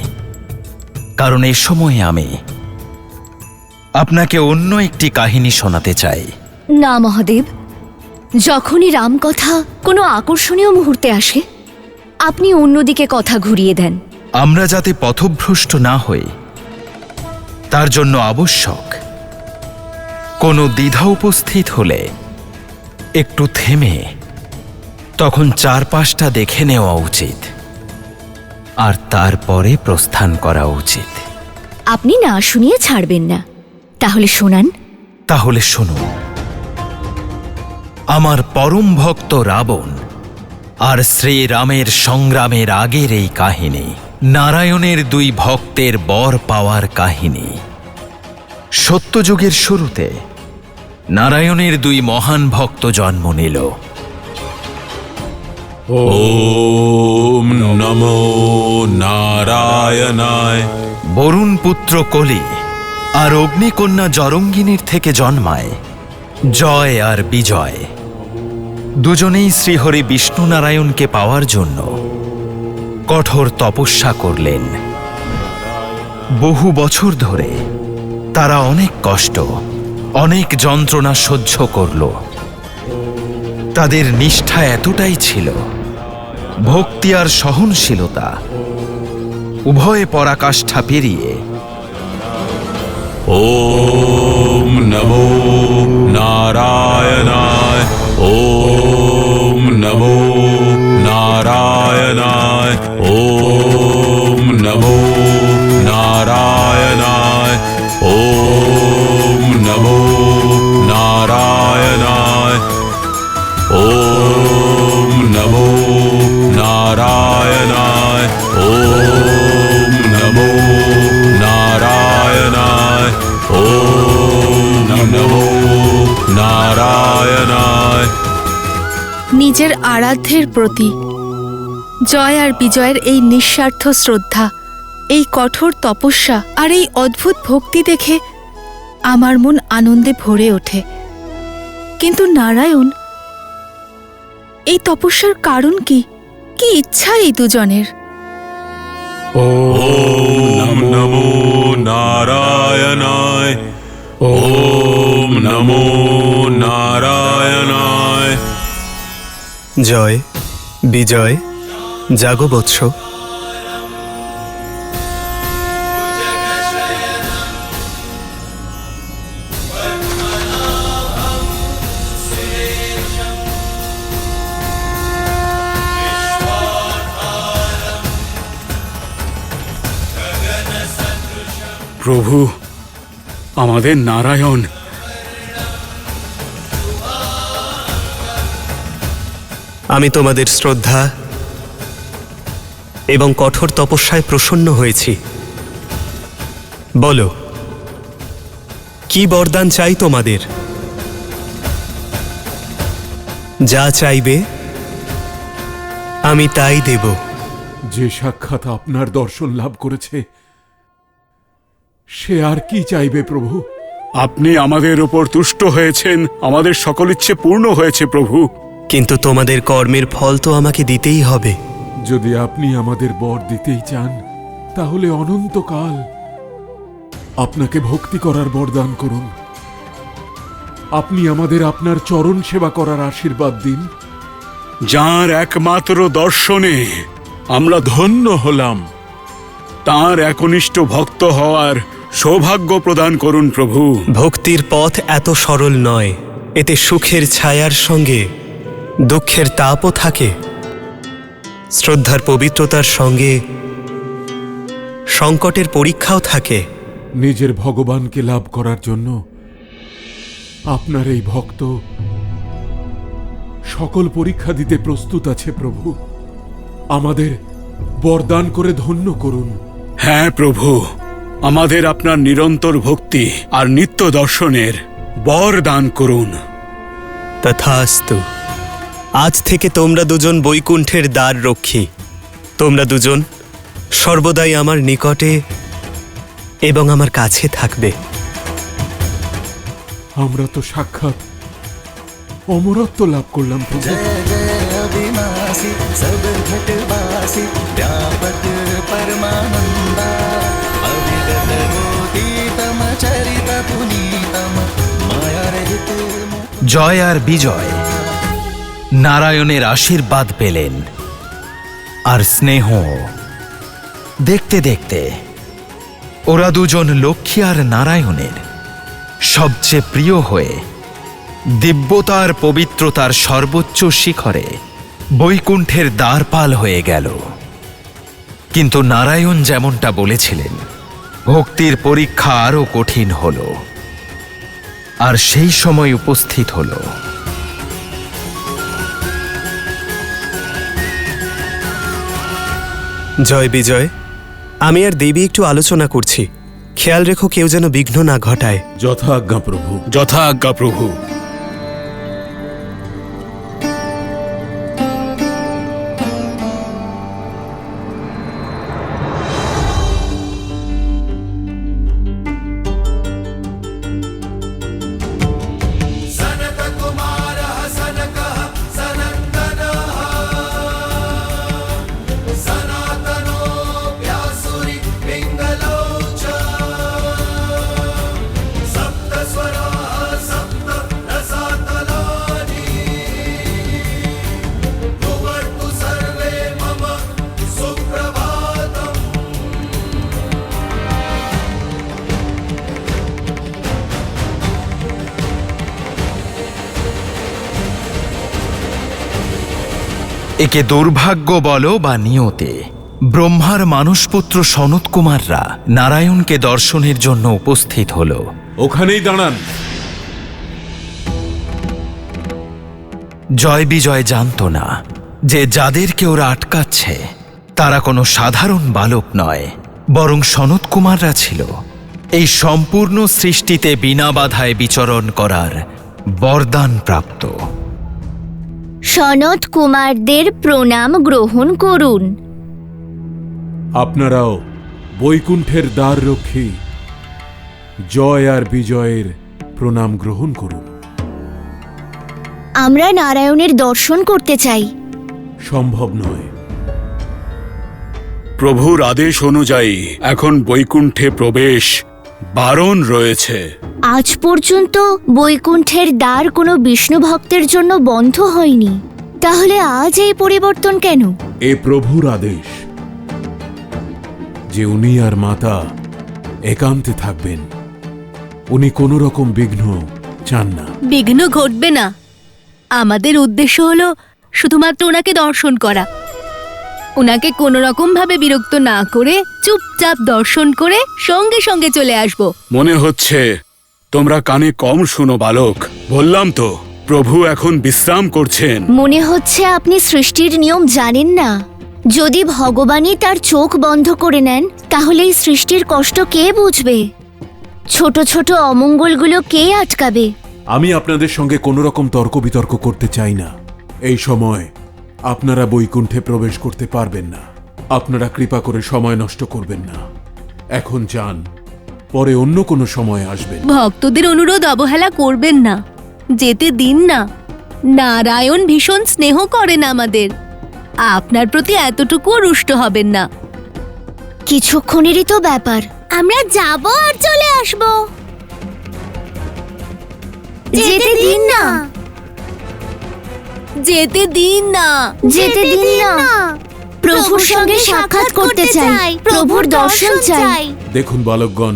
কারণ এই সময়ে আমি আপনাকে অন্য একটি কাহিনী শোনাতে চাই। না মহাদেব, যখনই রাম কথা কোনো আকর্ষণীয় মুহূর্তে আসে আপনি অন্যদিকে কথা ঘুরিয়ে দেন। আমরা যাতে পথভ্রষ্ট না হই তার জন্য আবশ্যক কোনো দ্বিধা উপস্থিত হলে একটু থেমে তখন চারপাশটা দেখে নেওয়া উচিত আর তারপরে প্রস্থান করা উচিত। আপনি না শুনিয়ে ছাড়বেন না, তাহলে শোনান তাহলে শুনুন, আমার পরম ভক্ত রাবণ আর শ্রীরামের সংগ্রামের আগের এই কাহিনী, নারায়ণের দুই ভক্তের বর পাওয়ার কাহিনী। সত্যযুগের শুরুতে নারায়ণের দুই মহান ভক্ত জন্ম নিল। ওম নমো নারায়ণায়। বরুণ পুত্র কলি আর অগ্নিকন্যা জরঙ্গিনীর থেকে জন্মায় জয় আর বিজয়। দুজনেই শ্রীহরি বিষ্ণু নারায়ণকে পাওয়ার জন্য কঠোর তপস্যা করলেন। বহু বছর ধরে তারা অনেক কষ্ট, অনেক যন্ত্রণা সহ্য করল। তাদের নিষ্ঠা এতটাই ছিল, ভক্তি আর সহনশীলতা উভয়ে পরাকাষ্ঠা পেরিয়ে ওম নমো নারায়ণায়। ওম নমো নারায়ণায়। ওম নমো নারায়ণায়। ওম নমো নারায়ণায়। ওম নমো নারায়ণায়। ওম নমো নারায়ণায়। ওম নমো নারায়ণায়। নিজের আরাধ্যের প্রতি জয় আর বিজয়ের এই নিঃস্বার্থ শ্রদ্ধা, এই কঠোর তপস্যা আর এই অদ্ভুত ভক্তি দেখে আমার মন আনন্দে ভরে ওঠে। কিন্তু নারায়ণ, এই তপস্যার কারণ কি? কি ইচ্ছা এই দুজনের? ওম নমো নারায়ণায়। ওম নমো নারায়ণায়। জয় বিজয়, জাগো বৎস। প্রভু, আমাদের নারায়ণ। আমি তোমাদের শ্রদ্ধা এবং কঠোর তপস্যায় প্রসন্ন হয়েছি। বলো, কি বরদান চাই তোমাদের? যা চাইবে আমি তাই দেব। যে সাক্ষাৎ আপনার দর্শন লাভ করেছে, সে আর কি চাইবে প্রভু? আপনি আমাদের উপর তুষ্ট হয়েছেন, আমাদের সকল ইচ্ছে পূর্ণ হয়েছে প্রভু। কিন্তু তোমাদের কর্মের ফল তো আমাকে দিতেই হবে। যদি আপনি আমাদের বর দিতেই চান, তাহলে অনন্তকাল আপনাকে ভক্তি করার বরদান করুন। আপনি আমাদের আপনার চরণ সেবা করার আশীর্বাদ দিন। যার একমাত্র দর্শনে আমরা ধন্য হলাম, তার একনিষ্ঠ ভক্ত হওয়ার সৌভাগ্য প্রদান করুন প্রভু। ভক্তির পথ এত সরল নয়, এতে সুখের ছায়ার সঙ্গে দুঃখের তাপও থাকে। শ্রদ্ধার পবিত্রতার সঙ্গে সংকটের পরীক্ষাও থাকে। নিজের ভগবানকে লাভ করার জন্য আপনার এই ভক্ত সকল পরীক্ষা দিতে প্রস্তুত আছে প্রভু। আমাদের বরদান করে ধন্য করুন। হ্যাঁ প্রভু, আমাদের আপনার নিরন্তর ভক্তি আর নিত্য দর্শনের বর দান করুন। তথাস্তু। আজ থেকে তোমরা দুজন বৈকুণ্ঠের দ্বার রক্ষী। তোমরা দুজন সর্বদাই আমার নিকটে এবং আমার কাছে থাকবে। আমরা তো সাক্ষাৎ অমরত্ব লাভ করলাম প্রভু। जय जय अविनाशी सब घटवासी व्यापक परमानंदा अविगत गोतीतम चरित पुनीतम माया रहित জয় আর বিজয় নারায়ণের আশীর্বাদ পেলেন আর স্নেহ। দেখতে দেখতে ওরা দুজন লক্ষ্মী আর নারায়ণের সবচেয়ে প্রিয় হয়ে দিব্যতার পবিত্রতার সর্বোচ্চ শিখরে বৈকুণ্ঠের দ্বারপাল হয়ে গেল। কিন্তু নারায়ণ যেমনটা বলেছিলেন, ভক্তির পরীক্ষা আরো কঠিন হল। আর সেই সময় উপস্থিত হলো জয় বিজয়, আমি আর দেবী একটু আলোচনা করছি। খেয়াল রেখো কেউ যেন বিঘ্ন না ঘটায়। যথা আজ্ঞা প্রভু। যথা আজ্ঞা প্রভু। একে দুর্ভাগ্য বলো বা নিয়তে, ব্রহ্মার মানসপুত্র সনত কুমাররা নারায়ণকে দর্শনের জন্য উপস্থিত হল। ওখানেই দাঁড়ান। জয় বিজয় জানত না যে যাদেরকে ওরা আটকাচ্ছে তারা কোনো সাধারণ বালক নয়, বরং সনত কুমাররা ছিল এই সম্পূর্ণ সৃষ্টিতে বিনা বাধায় বিচরণ করার বরদান প্রাপ্ত। সনত কুমারদের প্রণাম গ্রহণ করুন। আপনারাও বৈকুণ্ঠের দ্বার রক্ষী জয় আর বিজয়ের প্রণাম গ্রহণ করুন। আমরা নারায়ণের দর্শন করতে চাই। সম্ভব নয়। প্রভুর আদেশ অনুযায়ী এখন বৈকুণ্ঠে প্রবেশ বারণ রয়েছে। আজ পর্যন্ত বৈকুণ্ঠের দ্বার কোনো বিষ্ণু ভক্তের জন্য বন্ধ হয়নি, তাহলে আজ এই পরিবর্তন কেন? এ প্রভুর আদেশ যে উনি আর মাতা একান্তে থাকবেন। উনি কোনো রকম বিঘ্ন চান না। বিঘ্ন ঘটবে না। আমাদের উদ্দেশ্য হলো শুধুমাত্র ওনাকে দর্শন করা। ওনাকে কোনো রকম ভাবে বিরক্ত না করে চুপচাপ দর্শন করে সঙ্গে সঙ্গে চলে আসব। মনে হচ্ছে তোমরা কানে কম শুনো বালক। বললাম তো প্রভু এখন বিশ্রাম করছেন। মনে হচ্ছে আপনি সৃষ্টির নিয়ম জানেন না। যদি ভগবানই তার চোখ বন্ধ করে নেন তাহলে এই সৃষ্টির কষ্ট কে বুঝবে? ছোট ছোট অমঙ্গলগুলো কে আটকাবে? আমি আপনাদের সঙ্গে কোনো রকম তর্ক বিতর্ক করতে চাই না। এই সময় আপনারা বৈকুণ্ঠে প্রবেশ করতে পারবেন না। আপনারা কৃপা করে সময় নষ্ট করবেন না। এখন যান, পরে অন্য কোনো সময় আসবেন। ভক্তদের অনুরোধ অবহেলা করবেন না, যেতে দিন না। নারায়ণ ভীষণ স্নেহ করেন আমাদের। আপনার প্রতি এতটুকুও রুষ্ট হবেন না। কিছুক্ষণেরই তো ব্যাপার। আমরা যাব আর চলে আসব। যেতে দিন না, যেতে দিন না, যেতে দিন না। প্রভুর সঙ্গে সাক্ষাৎ করতে চাই, প্রভুর দর্শন চাই। দেখুন বালকগণ,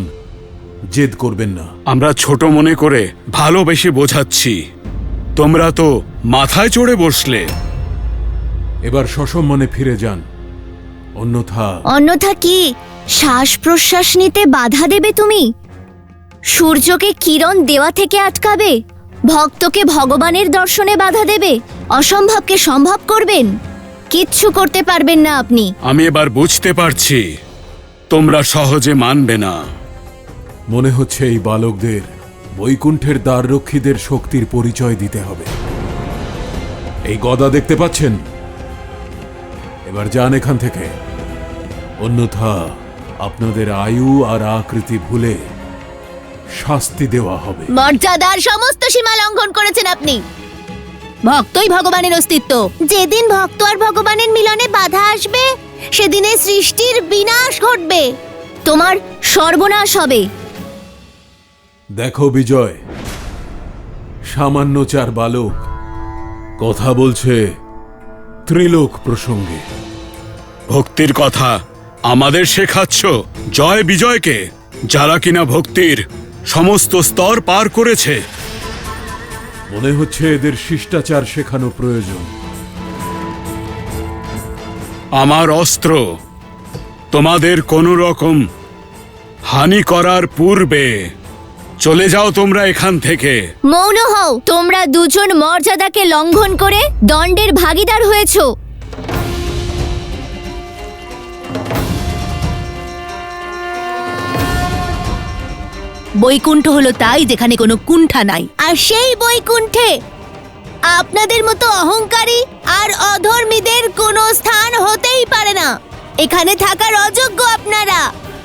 জেদ করবেন না। আমরা ছোট মনে করে ভালোবেসে বোঝাচ্ছি। তোমরা তো মাথায় চড়ে বসলে। এবার সসম্মানে ফিরে যান, অন্যথা কি শ্বাস প্রশ্বাস নিতে বাধা দেবে তুমি? সূর্যকে কিরণ দেওয়া থেকে আটকাবে? ভক্তকে ভগবানের দর্শনে বাধা দেবে? অসম্ভবকে সম্ভব করবেন? কিচ্ছু করতে পারবেন না আপনি। আমি এবার বুঝতে পারছি তোমরা সহজে মানবে না। মনে হচ্ছে এই বালকদের বৈকুণ্ঠের দ্বাররক্ষীদের শক্তির পরিচয় দিতে হবে। এই গদা দেখতে পাচ্ছেন? এবার যান এখান থেকে, অন্যথা আপনাদের আয়ু আর আকৃতি ভুলে শাস্তি দেওয়া হবে। মর্যাদার সমস্ত সীমা লঙ্ঘন করেছেন আপনি। ভক্তই ভগবানের অস্তিত্ব। যেদিন ভক্ত আর ভগবানের মিলনে বাধা আসবে সেদিনে সৃষ্টির বিনাশ ঘটবে, তোমার সর্বনাশ হবে। দেখো বিজয়, সামান্য চার বালক কথা বলছে ত্রিলোক প্রসঙ্গে। ভক্তির কথা আমাদের শেখাচ্ছ জয় বিজয়কে, যারা কিনা ভক্তির সমস্ত স্তর পার করেছে। মনে হচ্ছে এদের শিষ্টাচার শেখানো প্রয়োজন। আমার অস্ত্র তোমাদের কোনো রকম হানি করার পূর্বে চলে যাও তোমরা এখান থেকে। মৌন হও, তোমরা দুজন মর্যাদাকে লঙ্ঘন করে দণ্ডের ভাগীদার হয়েছো। বৈকুণ্ঠ হলো তাই যেখানে কোনো কুণ্ঠা নাই। আর সেই বৈকুণ্ঠে আপনাদের মতো অহংকারী আর অধর্মীদের কোনো স্থান হতেই পারে না। এখানে থাকার অযোগ্য আপনারা,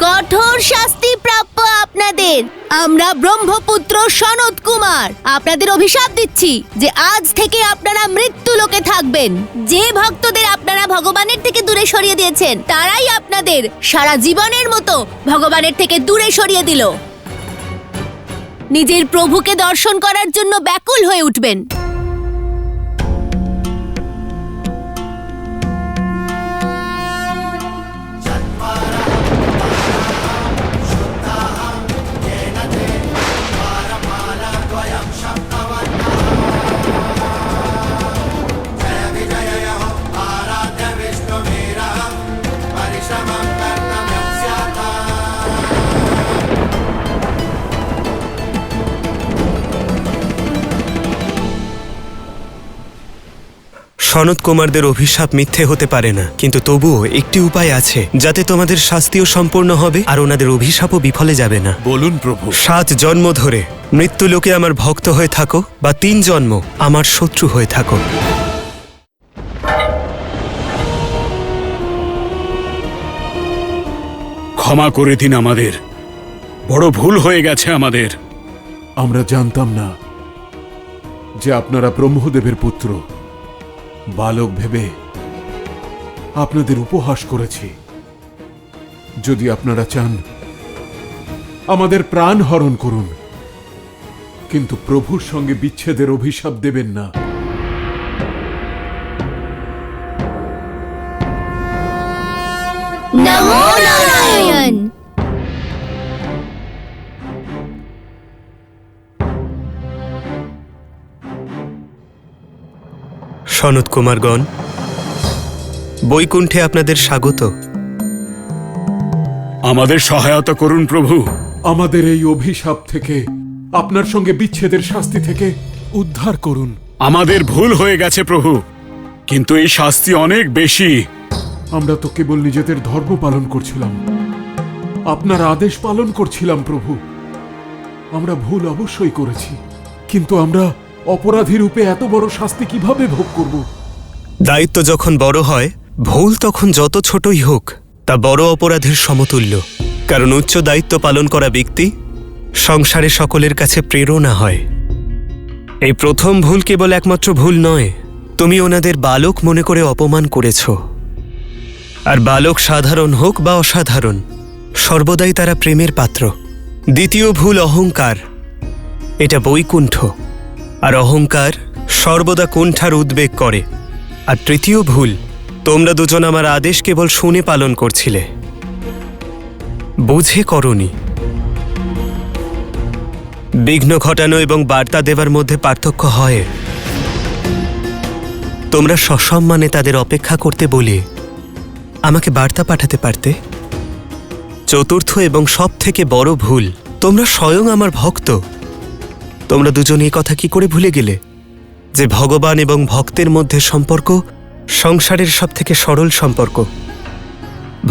কঠোর শাস্তি প্রাপ্য আপনাদের। আমরা ব্রহ্মপুত্র সনৎ কুমার আপনাদের অভিশাপ দিচ্ছি যে আজ থেকে আপনারা মৃত্যু লোকে থাকবেন। যে ভক্তদের আপনারা ভগবানের থেকে দূরে সরিয়ে দিয়েছেন তারাই আপনাদের সারা জীবনের মতো ভগবানের থেকে দূরে সরিয়ে দিল। নিজের প্রভুকে দর্শন করার জন্য ব্যাকুল হয়ে উঠবেন। সনৎ কুমারদের অভিশাপ মিথ্যে হতে পারে না, কিন্তু তবুও একটি উপায় আছে যাতে তোমাদের শাস্তিও সম্পূর্ণ হবে আর ওনাদের অভিশাপও বিফলে যাবে না। বলুন প্রভু। 7 জন্ম ধরে মৃত্যুলোকে আমার ভক্ত হয়ে থাকো বা 3 জন্ম আমার শত্রু হয়ে থাকো। ক্ষমা করে দিন আমাদের, বড় ভুল হয়ে গেছে আমাদের। আমরা জানতাম না যে আপনারা ব্রহ্মদেবের পুত্র। বালক ভেবে আপনাদের উপহাস করেছি। যদি আপনারা চান আমাদের প্রাণ হরণ করুন, কিন্তু প্রভুর সঙ্গে বিচ্ছেদের অভিশাপ দেবেন না। নমো নারায়ণ। সনৎ কুমারগণ, বৈকুণ্ঠে আপনাদের স্বাগত। আমাদের সহায়তা করুন প্রভু। আমাদের এই অভিশাপ থেকে, আপনার সঙ্গে বিচ্ছেদের শাস্তি থেকে উদ্ধার করুন। আমাদের ভুল হয়ে গেছে প্রভু, কিন্তু এই শাস্তি অনেক বেশি। আমরা তো কেবল নিজেদের ধর্ম পালন করছিলাম, আপনার আদেশ পালন করছিলাম প্রভু। আমরা ভুল অবশ্যই করেছি, কিন্তু আমরা অপরাধী রূপে এত বড় শাস্তি কিভাবে ভোগ করব? দায়িত্ব যখন বড় হয়, ভুল তখন যত ছোটই হোক তা বড় অপরাধের সমতুল্য। কারণ উচ্চ দায়িত্ব পালন করা ব্যক্তি সংসারে সকলের কাছে প্রেরণা হয়। এই প্রথম ভুল কেবল একমাত্র ভুল নয়, তুমি ওনাদের বালক মনে করে অপমান করেছ। আর বালক সাধারণ হোক বা অসাধারণ, সর্বদাই তারা প্রেমের পাত্র। দ্বিতীয় ভুল অহংকার, এটা বৈকুণ্ঠ, আর অহংকার সর্বদা কুণ্ঠার উদ্বেগ করে। আর তৃতীয় ভুল, তোমরা দুজন আমার আদেশ কেবল শুনে পালন করছিলে, বুঝে করনি। বিঘ্ন ঘটানো এবং বার্তা দেবার মধ্যে পার্থক্য হয়। তোমরা সসম্মানে তাদের অপেক্ষা করতে বলে আমাকে বার্তা পাঠাতে পারতে। চতুর্থ এবং সব থেকে বড় ভুল, তোমরা স্বয়ং আমার ভক্ত। তোমরা দুজন এই কথা কি করে ভুলে গেলে যে ভগবান এবং ভক্তের মধ্যে সম্পর্ক সংসারের সব থেকে সরল সম্পর্ক।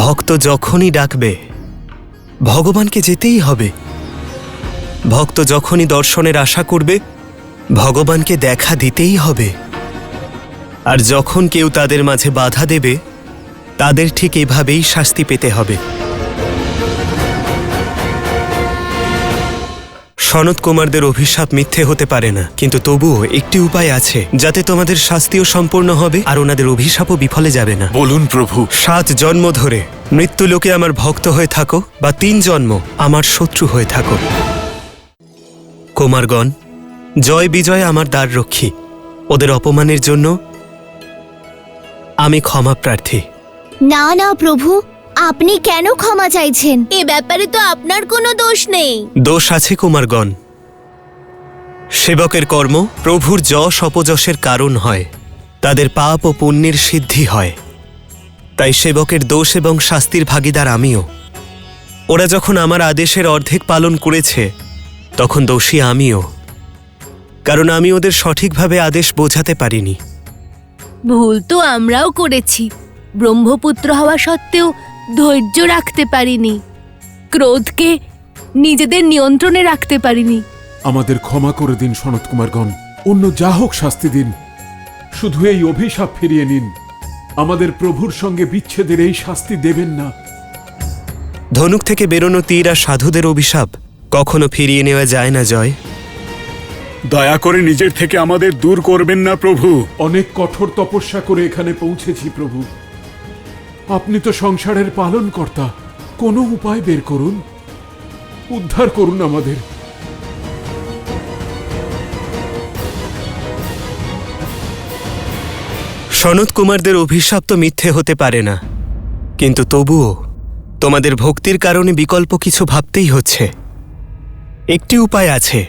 ভক্ত যখনই ডাকবে ভগবানকে যেতেই হবে। ভক্ত যখনই দর্শনের আশা করবে ভগবানকে দেখা দিতেই হবে। আর যখন কেউ তাদের মাঝে বাধা দেবে তাদের ঠিক এভাবেই শাস্তি পেতে হবে। সনৎ কুমারদের অভিশাপ মিথ্যে হতে পারে না, কিন্তু তবুও একটি উপায় আছে যাতে তোমাদের শাস্তিও সম্পূর্ণ হবে আর ওনাদের অভিশাপও বিফলে যাবে না। বলুন প্রভু। 7 জন্ম ধরে মৃত্যুলোকে আমার ভক্ত হয়ে থাকো বা 3 জন্ম আমার শত্রু হয়ে থাকো। কুমারগণ, জয় বিজয় আমার দ্বার রক্ষী। ওদের অপমানের জন্য আমি ক্ষমা প্রার্থী। না না প্রভু, আপনি কেন ক্ষমা চাইছেন? এ ব্যাপারে তো আপনার কোনো দোষ নেই। দোষ আছে কুমারগণ। সেবকের কর্ম প্রভুর যশ অপযশের কারণ হয়, তাদের পাপ ও পুণ্যের সিদ্ধি হয়। তাই সেবকের দোষ এবং শাস্তির ভাগীদার আমিও। ওরা যখন আমার আদেশের অর্ধেক পালন করেছে তখন দোষী আমিও, কারণ আমি ওদের সঠিকভাবে আদেশ বোঝাতে পারিনি। ভুল তো আমরাও করেছি। ব্রহ্মপুত্র হওয়া সত্ত্বেও ধৈর্য রাখতে পারিনি, ক্রোধকে নিজেদের নিয়ন্ত্রণে রাখতে পারিনি। আমাদের ক্ষমা করে দিন সনত কুমারগণ, অন্য যা হোক শাস্তি দিন, শুধু এই অভিশাপ ফিরিয়ে নিন। আমাদের প্রভুর সঙ্গে বিচ্ছেদের এই শাস্তি দেবেন না। ধনুক থেকে বেরোনো তীর আর সাধুদের অভিশাপ কখনো ফিরিয়ে নেওয়া যায় না জয়। দয়া করে নিজের থেকে আমাদের দূর করবেন না প্রভু। অনেক কঠোর তপস্যা করে এখানে পৌঁছেছি প্রভু। আপনি তো সংসারের পালনকর্তা, কোনো উপায় বের করুন, উদ্ধার করুন আমাদের। সনত কুমারদের অভিশাপ তো মিথ্যে হতে পারে না, কিন্তু তবুও তোমাদের ভক্তির কারণে বিকল্প কিছু ভাবতেই হচ্ছে। একটি উপায় আছে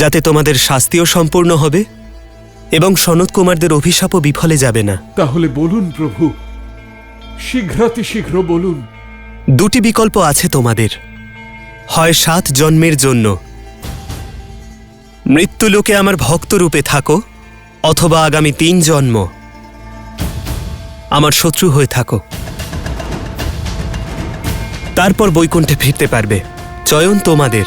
যাতে তোমাদের শাস্তিও সম্পূর্ণ হবে এবং সনত কুমারদের অভিশাপও বিফলে যাবে না। তাহলে বলুন প্রভু, শীঘ্রাতিশীঘ্র বলুন। দুটি বিকল্প আছে তোমাদের, হয় 7 জন্মের জন্য মৃত্যুলোকে আমার ভক্তরূপে থাকো, অথবা আগামী 3 জন্ম আমার শত্রু হয়ে থাকো। তারপর বৈকুণ্ঠে ফিরতে পারবে। চয়ন তোমাদের।